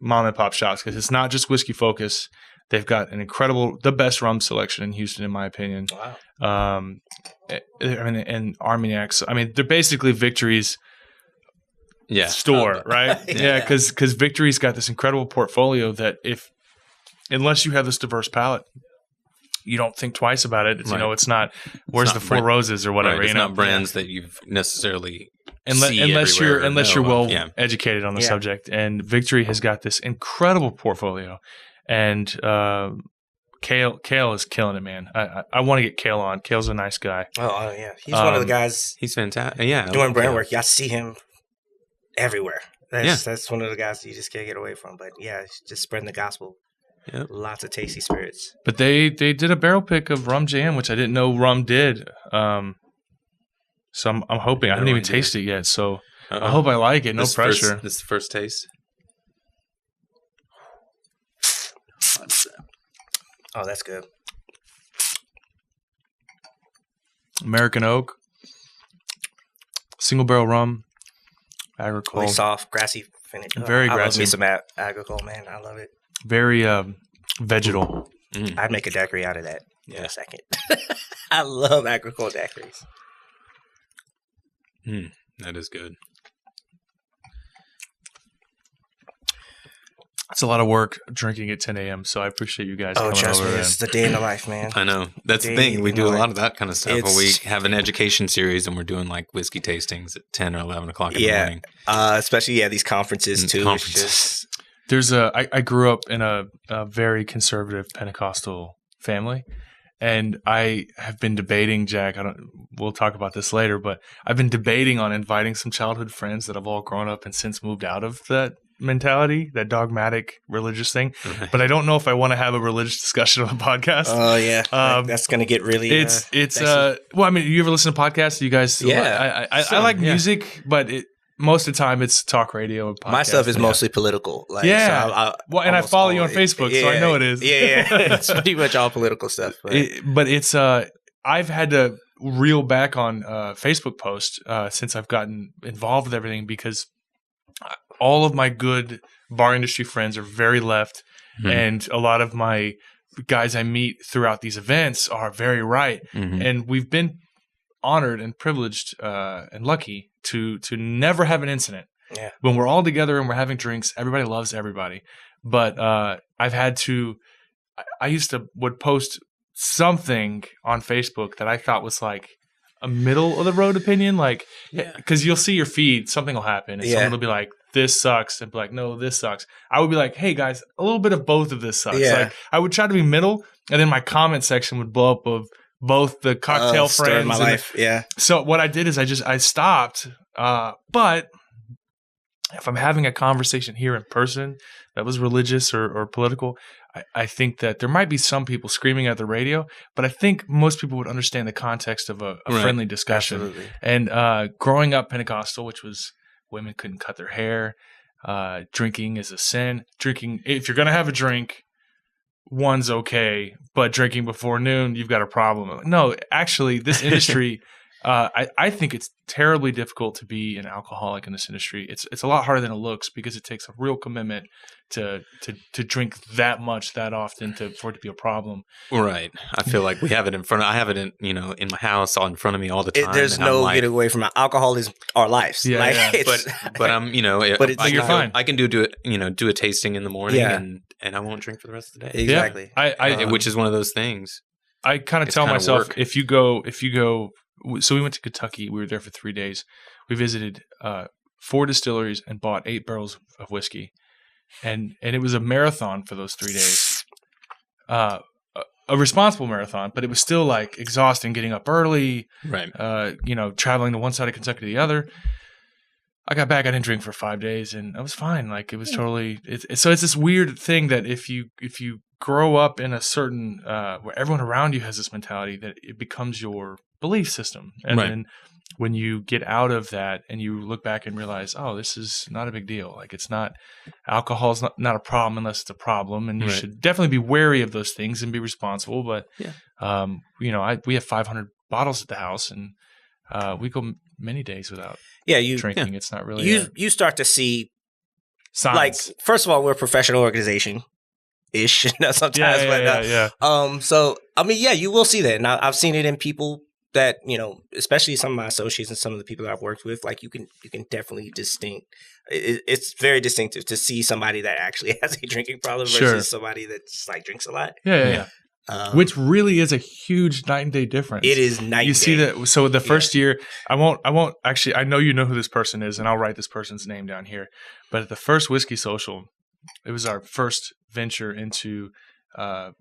mom and pop shops, because it's not just whiskey focus. They've got the best rum selection in Houston, in my opinion. Wow. And Armagnacs. I mean, they're basically Victory's store, right? Yeah, because Victory's got this incredible portfolio that unless you have this diverse palate, you don't think twice about it. It's, it's not, where's the Four Roses or whatever. Right. It's not brands that you've necessarily unless you're well educated on the subject. And Victory has got this incredible portfolio. And Kale is killing it, man. I want to get Kale on. Kale's a nice guy. Oh yeah, he's one of the guys. He's fantastic. Yeah, doing brand work. I see him everywhere. That's one of the guys you just can't get away from. But yeah, just spreading the gospel. Yep. Lots of tasty spirits. But they did a barrel pick of rum jam, which I didn't know rum did. So I'm hoping. I haven't even tasted it yet, so I hope I like it. No pressure. This is the first taste. Oh, that's good. American oak, single barrel rum, agricole. Really soft, grassy finish. Very grassy. I love me some agricole, man. I love it. Very vegetal. I'd make a daiquiri out of that in a second. I love agricole daiquiris. That is good. It's a lot of work drinking at 10 a.m., so I appreciate you guys coming trust over. me, it's the day in the life, man. I know. That's the thing. We do a lot of that kind of stuff. We have an education series, and we're doing like whiskey tastings at 10 or 11 o'clock in the morning. Especially these conferences too. There's I grew up in a very conservative Pentecostal family, and I have been debating, Jack. We'll talk about this later, but I've been debating on inviting some childhood friends that have all grown up and since moved out of that mentality, that dogmatic religious thing. Right. But I don't know if I want to have a religious discussion on the podcast. Oh yeah, that's gonna get really. Well, I mean, you ever listen to podcasts? You guys, I like music, but most of the time it's talk radio and podcasts. My stuff is mostly political. Like, so and I follow you on Facebook, so I know it is. Yeah, it's pretty much all political stuff. But it's I've had to reel back on Facebook posts since I've gotten involved with everything, because all of my good bar industry friends are very left, and a lot of my guys I meet throughout these events are very right. And we've been honored and privileged and lucky to never have an incident. Yeah. When we're all together and we're having drinks, everybody loves everybody. But I've had to – I used to would post something on Facebook that I thought was like a middle-of-the-road opinion, like because you'll see your feed, something will happen, and someone will be like, this sucks, and be like, no, this sucks. I would be like, hey guys, a little bit of both of this sucks. Like, I would try to be middle, and then my comment section would blow up of both the cocktail friends. My life. So what I did is I stopped. But if I'm having a conversation here in person that was religious or political, I think that there might be some people screaming at the radio, but I think most people would understand the context of a friendly discussion. Absolutely. And growing up Pentecostal, which was women couldn't cut their hair, drinking is a sin. Drinking, if you're going to have a drink, one's okay, but drinking before noon, you've got a problem. No, actually, this industry, I think it's terribly difficult to be an alcoholic in this industry. It's a lot harder than it looks, because it takes a real commitment to drink that much that often for it to be a problem. Right. I feel like we have it in front. I have it in my house, all in front of me all the time. There's no get away from it. Alcohol is our lives. But I'm you're fine. I can do a tasting in the morning and I won't drink for the rest of the day. Exactly. Which is one of those things. I kind of tell myself, if you go. So we went to Kentucky. We were there for 3 days. We visited 4 distilleries and bought 8 barrels of whiskey, and it was a marathon for those 3 days. A responsible marathon, but it was still like exhausting. Getting up early, right? Traveling to one side of Kentucky to the other. I got back. I didn't drink for 5 days, and I was fine. Like, it was totally. So it's this weird thing that if you grow up in a certain where everyone around you has this mentality, that it becomes your belief system, and then when you get out of that and you look back and realize, oh, this is not a big deal. Like, it's not, alcohol is not a problem unless it's a problem, and you should definitely be wary of those things and be responsible. But we have 500 bottles at the house, and we go many days without drinking. It's not really you start to see signs. Like, first of all, we're a professional organization ish sometimes. So I mean, you will see that, and I've seen it in people that, especially some of my associates and some of the people that I've worked with. Like, you can definitely it's very distinctive to see somebody that actually has a drinking problem versus somebody that's like drinks a lot. Which really is a huge night and day difference. It is night and day. You see that. So the first year, I won't actually, I know you know who this person is, and I'll write this person's name down here. But at the first Whiskey Social, it was our first venture into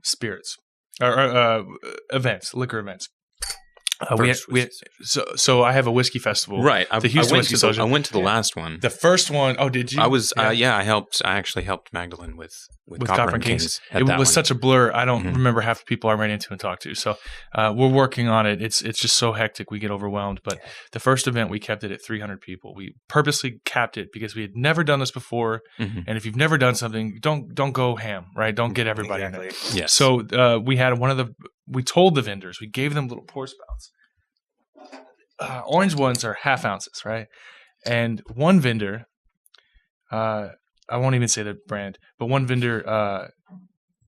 spirits. events, liquor events. So I have a whiskey festival. right. The Houston Whiskey Social. I went to the last one. The first one. Oh, did you? I was. I actually helped Magdalene with Copper and Kings. It was such a blur. I don't remember half the people I ran into and talked to. So we're working on it. It's just so hectic. We get overwhelmed. But the first event, we kept it at 300 people. We purposely capped it because we had never done this before. And if you've never done something, don't go ham, right? Don't get everybody in it. Yes. So we had we told the vendors, we gave them little pour spouts. Orange ones are half ounces, right? And one vendor, I won't even say the brand, but one vendor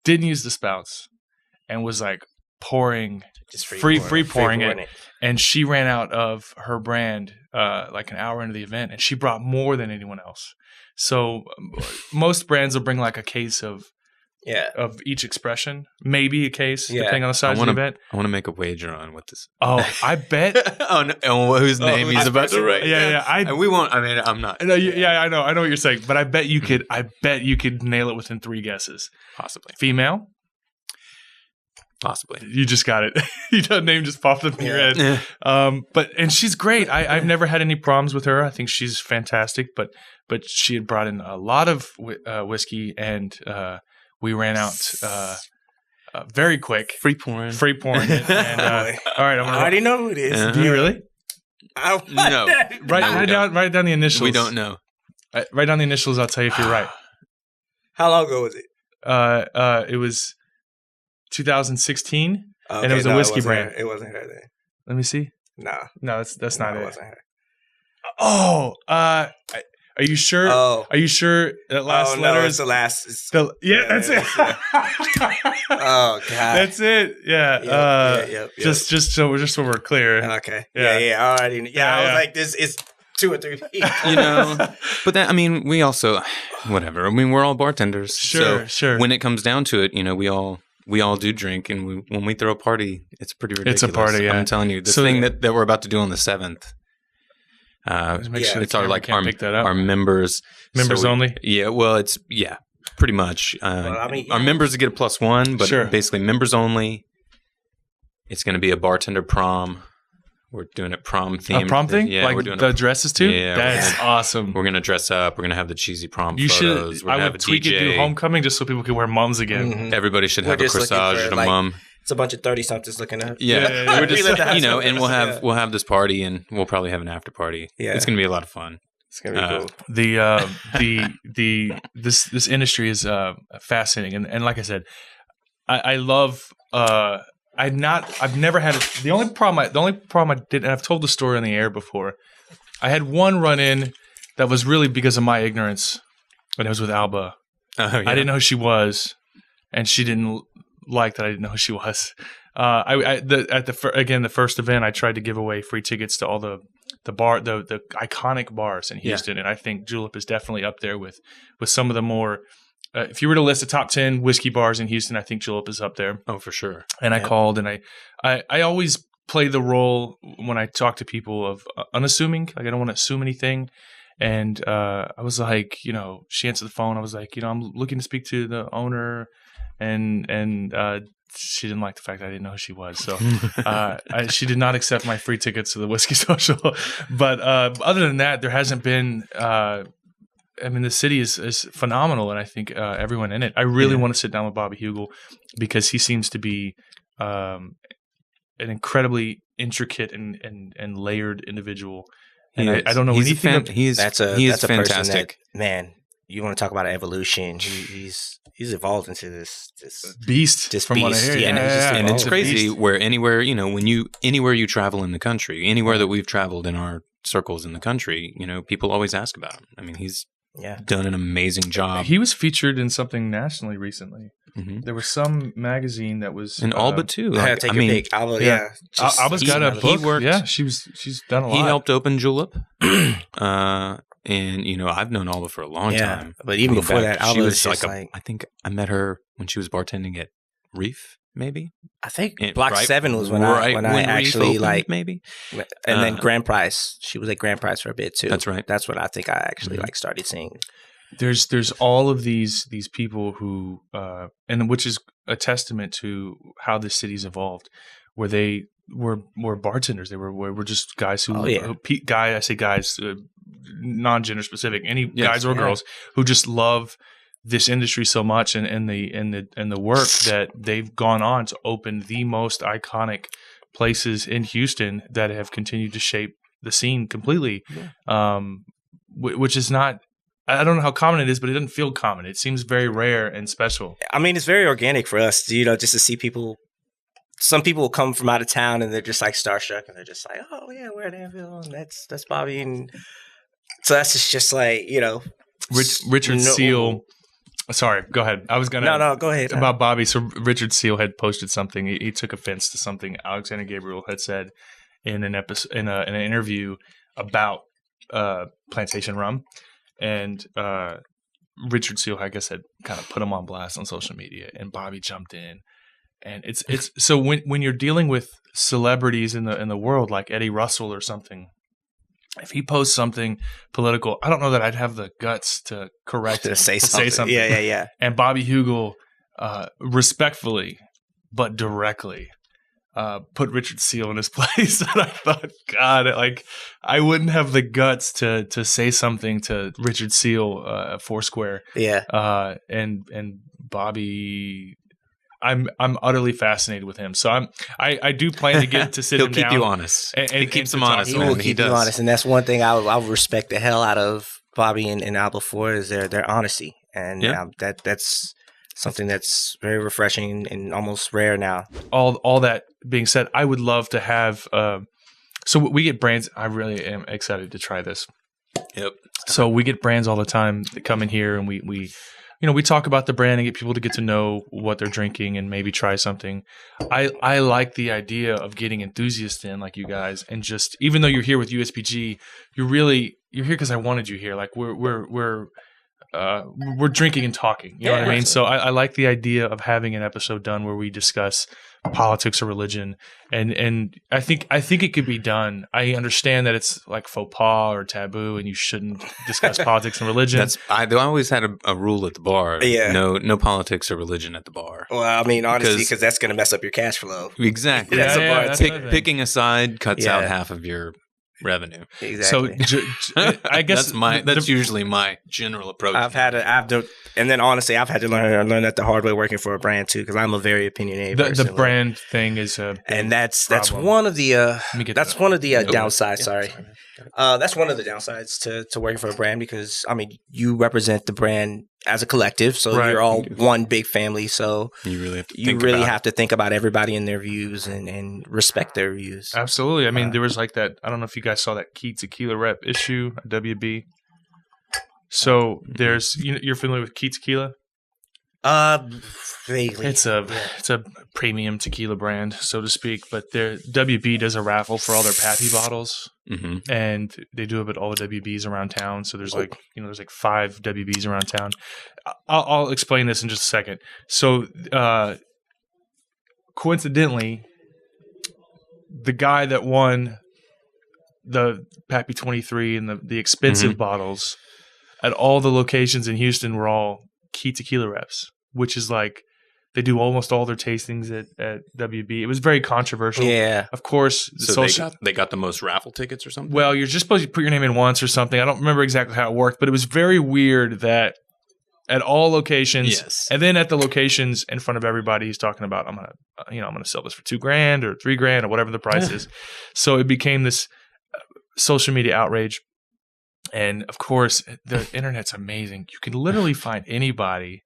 didn't use the spouts and was like pouring, just free pouring it. And she ran out of her brand like an hour into the event, and she brought more than anyone else. So most brands will bring like a case of each expression, maybe a case, depending on the size of the event. I want to make a wager on what this. Oh, I bet. Whose name he's about to write? Yeah. We won't. I mean, I'm not. No, I know what you're saying, but I bet you could. I bet you could nail it within 3 guesses. Possibly. Female. Possibly. You just got it. Your name just popped up in your head. And she's great. I've never had any problems with her. I think she's fantastic. But she had brought in a lot of whiskey, and we ran out very quick. Free pouring it. And, all right, I already know who it is. Do you really? No. Write down the initials. We don't know. Write down the initials. I'll tell you if you're right. How long ago was it? It was 2016, and it was a whiskey brand. It wasn't her then. Let me see. No, that's not it. It wasn't her. Oh, are you sure? Oh. Are you sure that last letter is the last? That's it. Oh God, that's it. Yeah. Yep. Just so we're clear. Okay. Yeah. Alrighty. I was like, this is 2 or 3 people. But that, I mean, we also, whatever. I mean, we're all bartenders. Sure. When it comes down to it, we all do drink, and when we throw a party, it's pretty ridiculous. It's a party. Yeah. I'm telling you, the thing that we're about to do on the 7th. It's our members. Members only? Yeah, well, it's pretty much. Our members get a +1, but basically members only. It's going to be a bartender prom. We're doing it prom themed. A prom thing? Yeah, like we're doing the dresses too? Yeah. That's awesome. We're going to dress up. We're going to have the cheesy prom you photos. Should. I would tweak it to homecoming just so people can wear mums again. Mm-hmm. Everybody should have a corsage and a mum. It's a bunch of 30-somethings looking at. Yeah. We're just, and we'll have this party, and we'll probably have an after party. Yeah. It's going to be a lot of fun. It's gonna be cool. This industry is fascinating, and like I said, I love. I've never had the only problem I did, and I've told the story on the air before. I had one run in that was really because of my ignorance, and it was with Alba. I didn't know who she was, and she didn't like that I didn't know who she was. The first event, I tried to give away free tickets to all the iconic bars in Houston, and I think Julep is definitely up there with some of the more. If you were to list the top 10 whiskey bars in Houston, I think Julep is up there. Oh, for sure. And I called, and I always play the role when I talk to people of unassuming. Like, I don't want to assume anything. And I was like, she answered the phone. I was like, I'm looking to speak to the owner, and she didn't like the fact that I didn't know who she was. So she did not accept my free tickets to the Whiskey Social. But other than that, there hasn't been the city is phenomenal, and I think everyone in it. I really want to sit down with Bobby Hugel because he seems to be an incredibly intricate and layered individual. And I don't know anything. That's a fantastic. Man, you want to talk about evolution? He's evolved into this beast. From what I hear, and it's crazy where anywhere anywhere you travel in the country, anywhere that we've traveled in our circles in the country, people always ask about him. I mean, he's done an amazing job. He was featured in something nationally recently. Mm-hmm. There was some magazine that was in Alba too. Alba's got a book. She's done a lot. He helped open Julep, and I've known Alba for a long time. But even before that, Alba was just I think I met her when she was bartending at Reef. Maybe I think Block 7 was when I actually opened, maybe, and then Grand Price. She was at Grand Price for a bit too. That's right. That's what I think I actually started seeing. There's all of these people who and which is a testament to how the city's evolved, where they were bartenders. They were just guys who, I say guys, non-gender specific, guys or girls who just love this industry so much, and the work that they've gone on to open the most iconic places in Houston that have continued to shape the scene completely. Which is not, I don't know how common it is, but it doesn't feel common. It seems very rare and special. I mean, it's very organic for us, just to see people. Some people will come from out of town and they're just like starstruck, and they're just like, "Oh yeah, we're in Danville, and that's Bobby." And so that's just like, Richard Seal. Sorry, go ahead. I was gonna no, go ahead about Bobby. So Richard Seal had posted something. He took offense to something Alexander Gabriel had said in an episode in an interview about plantation rum, and Richard Seal, I guess, had kind of put him on blast on social media, and Bobby jumped in. And it's so when you're dealing with celebrities in the world like Eddie Russell or something, if he posts something political, I don't know that I'd have the guts to correct him, to say something. Yeah. And Bobby Hugel, respectfully but directly, put Richard Seal in his place. And I thought, God, like I wouldn't have the guts to say something to Richard Seal, Foursquare. Yeah. And Bobby. I'm utterly fascinated with him. So I do plan to get to sit him down. He'll keep you honest. And he keeps him honest. He will keep you honest, and that's one thing I'll respect the hell out of Bobby and Alba for is their honesty, and that's something that's very refreshing and almost rare now. All that being said, I would love to have. So we get brands. I really am excited to try this. Yep. So we get brands all the time that come in here, and we talk about the brand and get people to get to know what they're drinking and maybe try something. I like the idea of getting enthusiasts in like you guys, and just even though you're here with USBG, you're here because I wanted you here. Like we're drinking and talking. You know what I mean? So I like the idea of having an episode done where we discuss politics or religion, and I think it could be done. I understand that it's like faux pas or taboo, and you shouldn't discuss politics and religion. I always had a rule at the bar. Yeah. No politics or religion at the bar. Well, I mean, honestly, because that's going to mess up your cash flow. Exactly. Picking a side cuts out half of your revenue. Exactly. So I guess that's usually my general approach. I've had to learn that the hard way working for a brand too, because I'm a very opinionated person. The brand thing is that's one of the downsides. Sorry. That's one of the downsides to working for a brand, because I mean you represent the brand as a collective, so you're all one big family. So you really have to think about everybody and their views and respect their views. Absolutely. I mean, there was like that. I don't know if you guys saw that Key Tequila Rep issue at WB. So there's you're familiar with Key Tequila? Vaguely. It's a premium tequila brand, so to speak. But WB does a raffle for all their Pappy bottles, and they do it at all the WBs around town. So there's there's 5 WBs around town. I'll explain this in just a second. So coincidentally, the guy that won the Pappy 23 and the expensive bottles at all the locations in Houston were all Key Tequila Reps, which is like they do almost all their tastings at WB. It was very controversial. Yeah. Of course. They got the most raffle tickets or something? Well, you're just supposed to put your name in once or something. I don't remember exactly how it worked, but it was very weird that at all locations, and then at the locations in front of everybody, he's talking about, I'm gonna sell this for $2,000 or $3,000 or whatever the price is. So it became this social media outrage. And of course, the internet's amazing. You can literally find anybody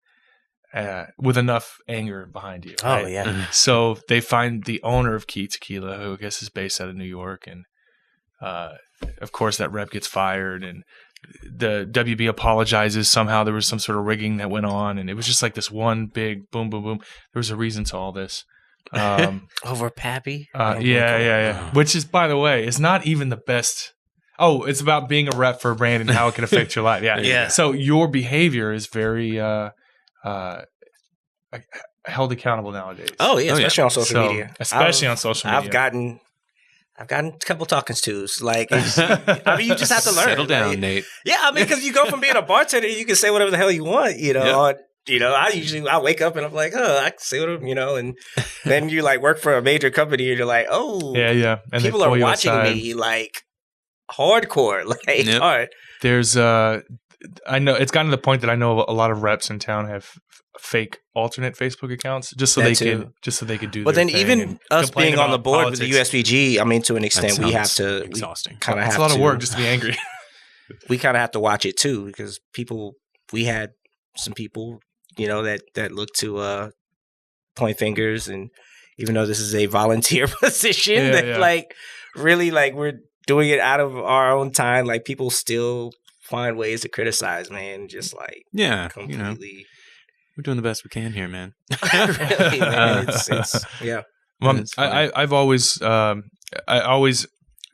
with enough anger behind you. Right? Oh, yeah. So they find the owner of Key Tequila, who I guess is based out of New York. And of course, that rep gets fired. And the WB apologizes. Somehow there was some sort of rigging that went on. And it was just like this one big boom, boom, boom. There was a reason to all this. Over Pappy? Yeah. Which is, by the way, is not even the best. Oh, it's about being a rep for a brand and how it can affect your life. Yeah. So your behavior is very held accountable nowadays. Oh yeah, especially on social media. Especially on social media. I've gotten a couple talking tos. Like, I mean, you just have to learn. Settle down, Nate. Yeah, I mean, because you go from being a bartender, you can say whatever the hell you want, I wake up and I'm like, oh, I can see what I'm, and then you like work for a major company and you're like, oh, yeah, and people are watching me like hardcore, like hard. There's I know it's gotten to the point that I know a lot of reps in town have fake alternate Facebook accounts just so they could do. But their then thing even us being on the board politics. with the USBG, I mean, to an extent, we have to exhausting. Kind of have it's a lot of work just to be angry. We kind of have to watch it too because we had some people, that look to point fingers, and even though this is a volunteer position, like really like we're doing it out of our own time, like people still find ways to criticize, man. Just like completely. We're doing the best we can here, man. Really, man. It's yeah. Well, I've always I always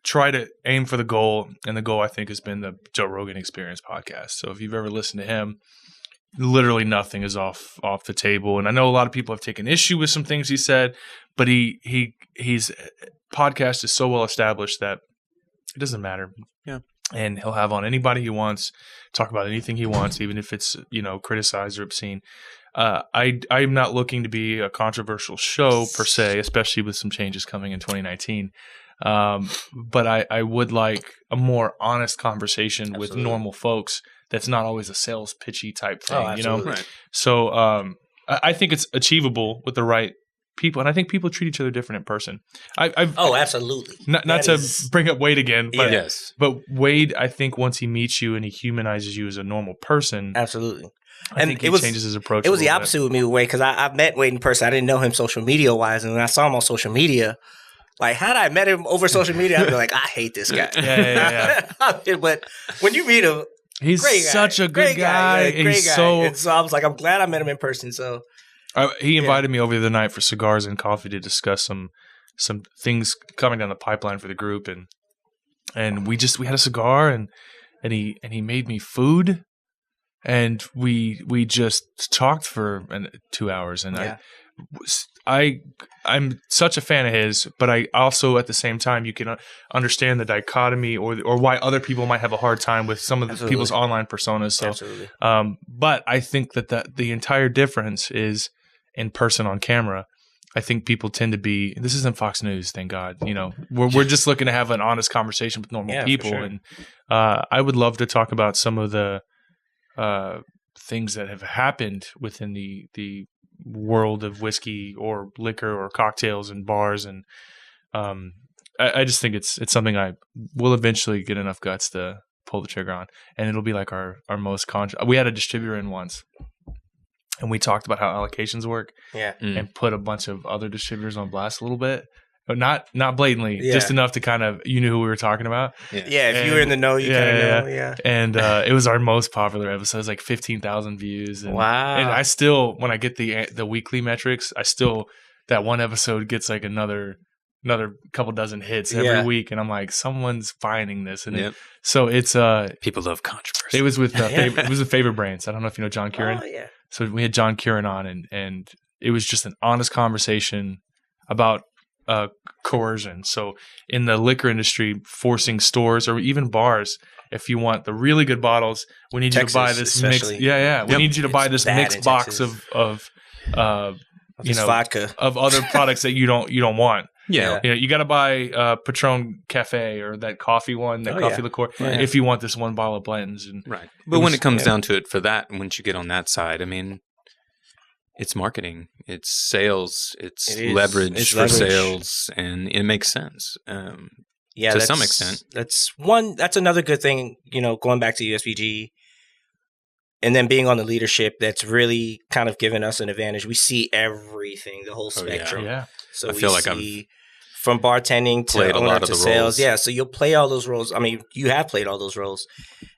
try to aim for the goal, and the goal I think has been the Joe Rogan Experience podcast. So if you've ever listened to him, literally nothing is off the table. And I know a lot of people have taken issue with some things he said, but he's podcast is so well established that it doesn't matter. Yeah. And he'll have on anybody he wants, talk about anything he wants, even if it's, criticized or obscene. I'm not looking to be a controversial show per se, especially with some changes coming in 2019. But I would like a more honest conversation with normal folks. That's not always a sales pitchy type thing, Right. So I think it's achievable with the right people, and I think people treat each other different in person. Absolutely. Not to bring up Wade again, but but Wade, I think once he meets you and he humanizes you as a normal person, absolutely. I think he changes his approach. It was the opposite with me with Wade because I've met Wade in person. I didn't know him social media wise, and when I saw him on social media, like had I met him over social media, I'd be like, I hate this guy. Yeah. But when you meet him, he's such a good guy. Great guy. And so I was like, I'm glad I met him in person. So. He invited me over the other night for cigars and coffee to discuss some things coming down the pipeline for the group, and we had a cigar and he made me food, and we just talked for 2 hours, and I'm such a fan of his, but I also at the same time you can understand the dichotomy or why other people might have a hard time with some of the people's online personas. So, absolutely. But I think that the entire difference is in person on camera. I think people tend to be. This isn't Fox News, thank God. We're just looking to have an honest conversation with normal people, for sure. And I would love to talk about some of the things that have happened within the world of whiskey or liquor or cocktails and bars, and I just think it's something I will eventually get enough guts to pull the trigger on, and it'll be like our most we had a distributor in once, and we talked about how allocations work, and put a bunch of other distributors on blast a little bit, but not blatantly, just enough to kind of knew who we were talking about. If you were in the know, you kind of know. And it was our most popular episode. It was like 15,000 views. And, wow! And I still, when I get the weekly metrics, that one episode gets like another couple dozen hits every week, and I'm like, someone's finding this, and so it's people love controversy. It was with it was with Favorite Brands. I don't know if you know John Curran. Oh yeah. So we had John Curran on, and it was just an honest conversation about coercion. So in the liquor industry, forcing stores or even bars, if you want the really good bottles, we need Texas, you to buy this mix. We need you to buy this mixed box of vodka of other products that you don't want. You got to buy Patron Cafe or that coffee one, coffee liqueur, if you want this one bottle of Blanton's. And right. But when it comes down to it, for that, once you get on that side, I mean, it's marketing, it's sales, it's leverage for sales, and it makes sense. To some extent. That's another good thing, going back to USBG and then being on the leadership, that's really kind of given us an advantage. We see everything, the whole spectrum. So I feel like I've from bartending to owner to sales. Yeah, so you'll play all those roles. I mean, you have played all those roles.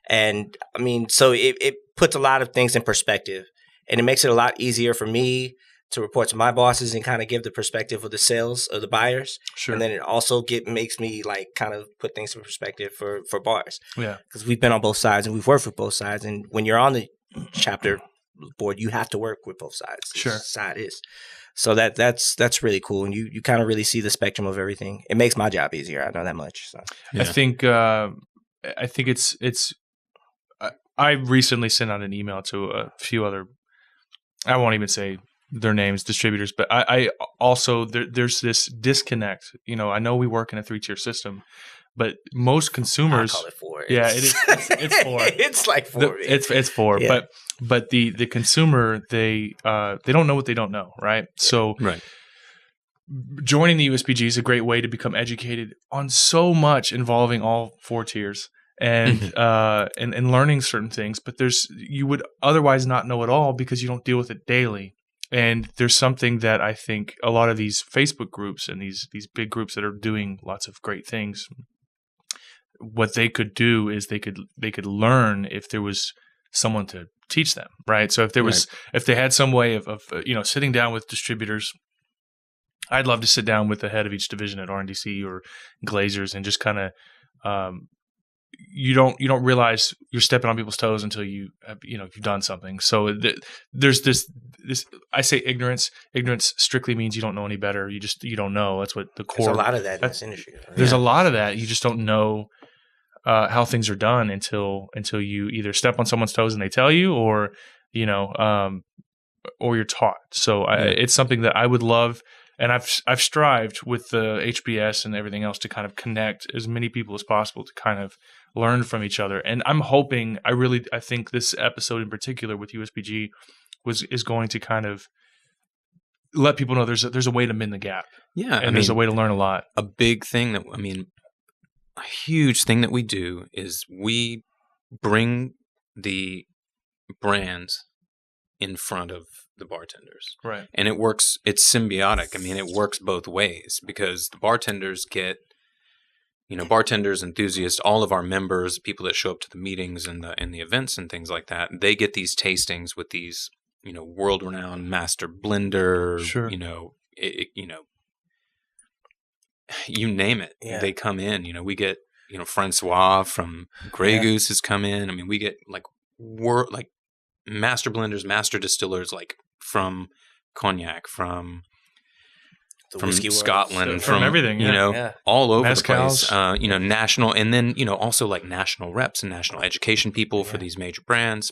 And I mean, so it puts a lot of things in perspective, and it makes it a lot easier for me to report to my bosses and kind of give the perspective of the sales of the buyers. Sure. And then it also makes me like kind of put things in perspective for bars. Yeah. Because we've been on both sides and we've worked with both sides. And when you're on the chapter board, you have to work with both sides. Sure. Side is. So that's really cool. And you kind of really see the spectrum of everything. It makes my job easier. I know that much. So. Yeah. I think it's I recently sent out an email to a few other I won't even say their names, distributors, but I also there's this disconnect. You know, I know we work in a 3-tier system, but most consumers I call it 4. Yeah, it is. It's 4. It's like 4. It's 4. Yeah. But the consumer they don't know what they don't know, right? So Right. joining the USBG is a great way to become educated on so much involving all 4 tiers and and learning certain things. But you would otherwise not know it all because you don't deal with it daily. And there's something that I think a lot of these Facebook groups and these big groups that are doing lots of great things, what they could do is they could learn if there was someone to teach them, right? So if they had some way of sitting down with distributors, I'd love to sit down with the head of each division at RNDC or Glazers and just kind of you don't realize you're stepping on people's toes until you've done something. So there's this I say ignorance. Ignorance strictly means you don't know any better. You don't know. That's what the core. There's a lot of that in this industry. There's a lot of that. You just don't know how things are done until you either step on someone's toes and they tell you, or or you're taught. So it's something that I would love. And I've strived with the HBS and everything else to kind of connect as many people as possible to kind of learn from each other. And I'm hoping, I think this episode in particular with USBG is going to kind of let people know there's a way to mend the gap. Yeah, and there's a way to learn a lot. A big thing a huge thing that we do is we bring the brands in front of the bartenders. Right. And it works, it's symbiotic. I mean, it works both ways because the bartenders get, bartenders, enthusiasts, all of our members, people that show up to the meetings and the events and things like that, they get these tastings with these, world-renowned master blender, sure. You name it. Yeah. They come in, we get, Francois from Grey Goose has come in. I mean, we get master blenders, master distillers, like from cognac, from Scotland, from everything, all over Mezcals. the place. National, and then also like national reps and national education people for these major brands.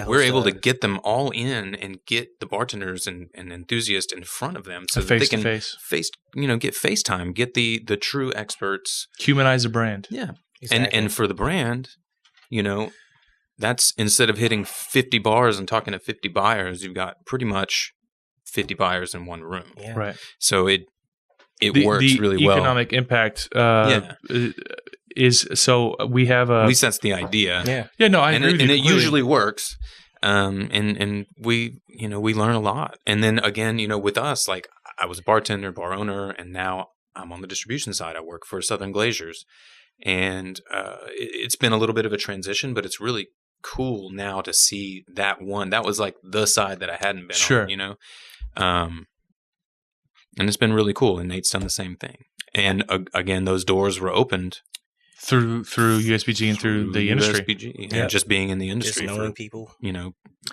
We're able to get them all in and get the bartenders and enthusiasts in front of them so that they can get FaceTime, get the true experts, humanize the brand. Yeah, exactly. and for the brand, that's instead of hitting 50 bars and talking to 50 buyers, you've got pretty much 50 buyers in one room. Yeah. Right. So it works really well. The economic impact is so we have at least that's the idea. Yeah. Yeah, no, I agree with you. And it usually works. And we learn a lot. And then again, with us, like I was a bartender, bar owner, and now I'm on the distribution side. I work for Southern Glazers. And it's been a little bit of a transition, but it's really cool now to see that was like the side that I hadn't been on, and it's been really cool. And Nate's done the same thing. And again, those doors were opened through USBG and through the industry. USBG, and just being in the industry, just knowing people,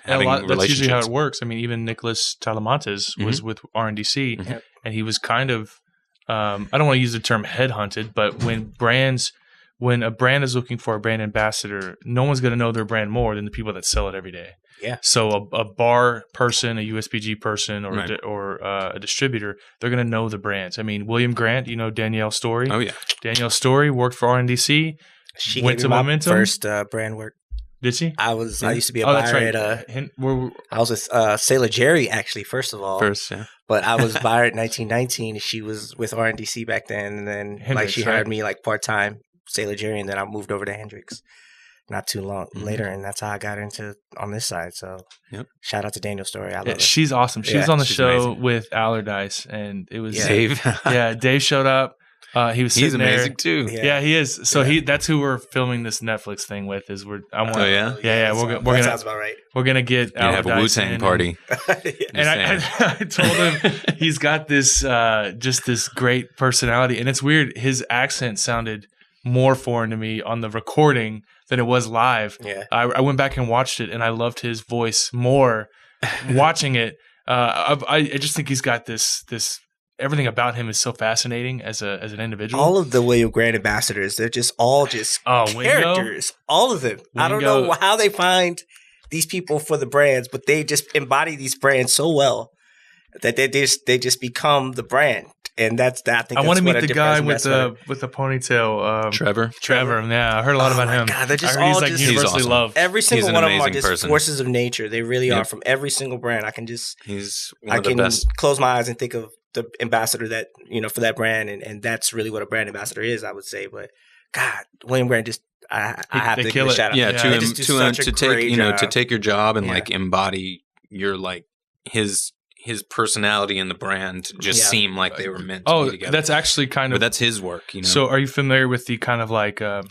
having relationships. That's usually how it works. I mean, even Nicholas Talamantes was with RNDC, and he was kind of I don't want to use the term headhunted, but when a brand is looking for a brand ambassador, no one's going to know their brand more than the people that sell it every day. Yeah. So a bar person, a USBG person, or a distributor, they're going to know the brands. I mean, William Grant, Danielle Story. Oh yeah, Danielle Story worked for RNDC. She went to Momentum. First brand work. Did she? I used to be a buyer at I was with Sailor Jerry actually. First of all, but I was buyer at 1919. She was with RNDC back then, and then Hendrix, she hired me like part time Sailor Jerry, and then I moved over to Hendrix not too long later, and that's how I got into on this side. So shout out to Danielle Story. I love her. She's awesome. She was on the show amazing. With Allardyce, and it was Dave. Dave showed up. He's amazing too. Yeah, he is. So that's who we're filming this Netflix thing with. We're Sounds about right. We're gonna get you have a Wu-Tang party. And I told him he's got this just this great personality, and it's weird. His accent sounded more foreign to me on the recording than it was live. Yeah, I went back and watched it, and I loved his voice more watching it. I just think he's got this. Everything about him is so fascinating as an individual. All of the William Grant ambassadors, they're just all characters. All of them. Wingo. I don't know how they find these people for the brands, but they just embody these brands so well that they just become the brand. And I think I want to what meet a the guy different with the ponytail. Trevor. Yeah, I heard a lot about him. God, they're just I heard all he's just universally awesome. loved. Every single an one of them are amazing just person. forces of nature. They really are from every single brand. He's one of the best. Close my eyes and think of the ambassador that, for that brand. And that's really what a brand ambassador is, I would say. But God, William Grant just, I have to give a shout out. Yeah, They just do such a great job. to take your job and like embody your like his personality and the brand just seem like they were meant to be together. That's actually but that's his work, So are you familiar with the kind of like I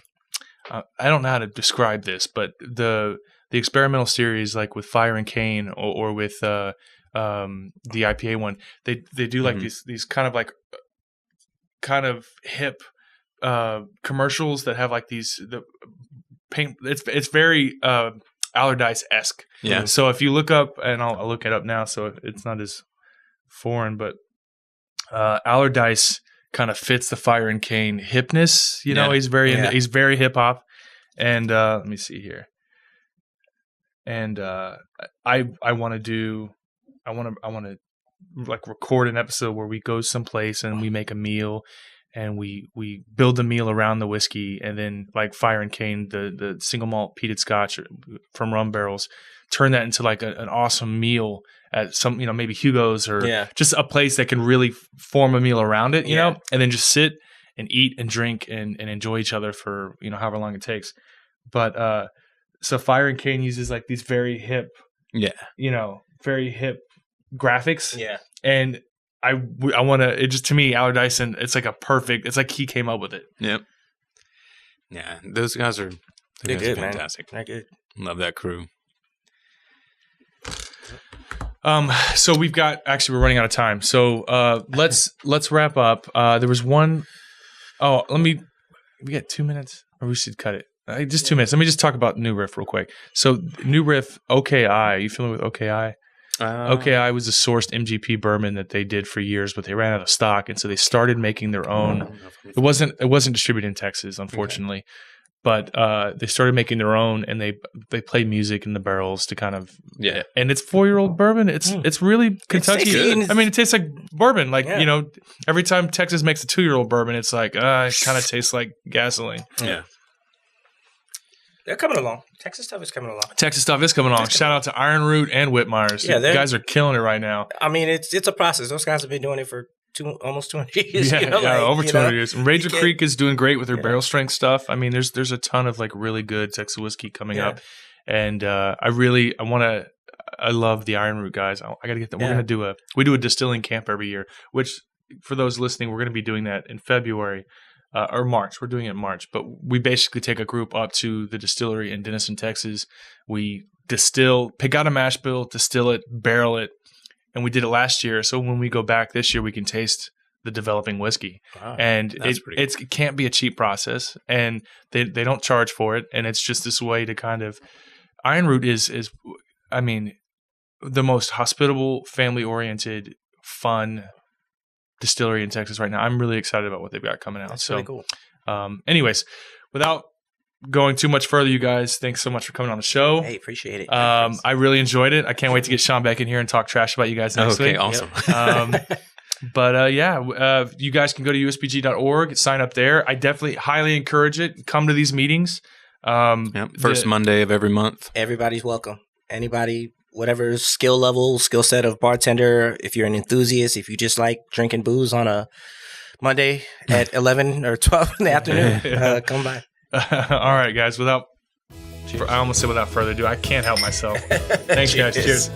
don't know how to describe this, but the experimental series like with Fire and Cane or with the IPA one, they do like these kind of like kind of hip commercials that have like the paint. It's very Allardyce-esque. Yeah. So if you look up, and I'll look it up now, so it's not as foreign, but Allardyce kind of fits the Fire and Cane hipness. He's he's very hip hop. And let me see here. And I want to like record an episode where we go someplace and we make a meal. And we build the meal around the whiskey, and then like Fire and Cane, the single malt peated Scotch from rum barrels, turn that into like an awesome meal at some maybe Hugo's or just a place that can really form a meal around it, you know, and then just sit and eat and drink and enjoy each other for however long it takes. But so Fire and Cane uses like these very hip, very hip graphics, and I want to. It just to me, Allardyce, and it's like it's like he came up with it. Yep. Yeah, those guys are good, fantastic. Man. They're good. Love that crew. So we've got we're running out of time. So let's wrap up. There was one. Oh, we got 2 minutes, or we should cut it. Just 2 minutes. Let me just talk about New Riff real quick. So New Riff OKI. Are you familiar with OKI? OKI was a sourced MGP bourbon that they did for years, but they ran out of stock, and so they started making their own. It wasn't distributed in Texas, unfortunately, but they started making their own, and they play music in the barrels to kind of And it's 4-year-old bourbon. It's really Kentucky. It tastes like bourbon. Like every time Texas makes a 2-year-old bourbon, it's like it kind of tastes like gasoline. Yeah. They're coming along. Texas stuff is coming along. Shout out to Iron Root and Whitmeyer's. Yeah, you guys are killing it right now. I mean, it's a process. Those guys have been doing it for almost 200 years. Over 200 years. And Ranger Creek is doing great with their barrel strength stuff. I mean, there's a ton of like really good Texas whiskey coming up, and I love the Iron Root guys. I got to get them. We're gonna do a distilling camp every year, which for those listening, we're gonna be doing that in February. Or March. We're doing it in March, but we basically take a group up to the distillery in Denison, Texas. We pick out a mash bill, distill it, barrel it, and we did it last year. So when we go back this year, we can taste the developing whiskey. Wow, and it can't be a cheap process, and they don't charge for it, and it's just this way to kind of. Iron Root is the most hospitable, family oriented, fun distillery in Texas right now. I'm really excited about what they've got coming out. That's really cool. Anyways, without going too much further, you guys, thanks so much for coming on the show. Hey, appreciate it. I really enjoyed it. I can't wait to get Sean back in here and talk trash about you guys next week. Okay, awesome. But you guys can go to USBG.org, sign up there. I definitely highly encourage it. Come to these meetings. First Monday of every month. Everybody's welcome. Anybody, whatever skill set of bartender, if you're an enthusiast, if you just like drinking booze on a Monday at 11 or 12 in the afternoon, come by. All right, guys. I almost said without further ado, I can't help myself. Thanks, guys. Cheers.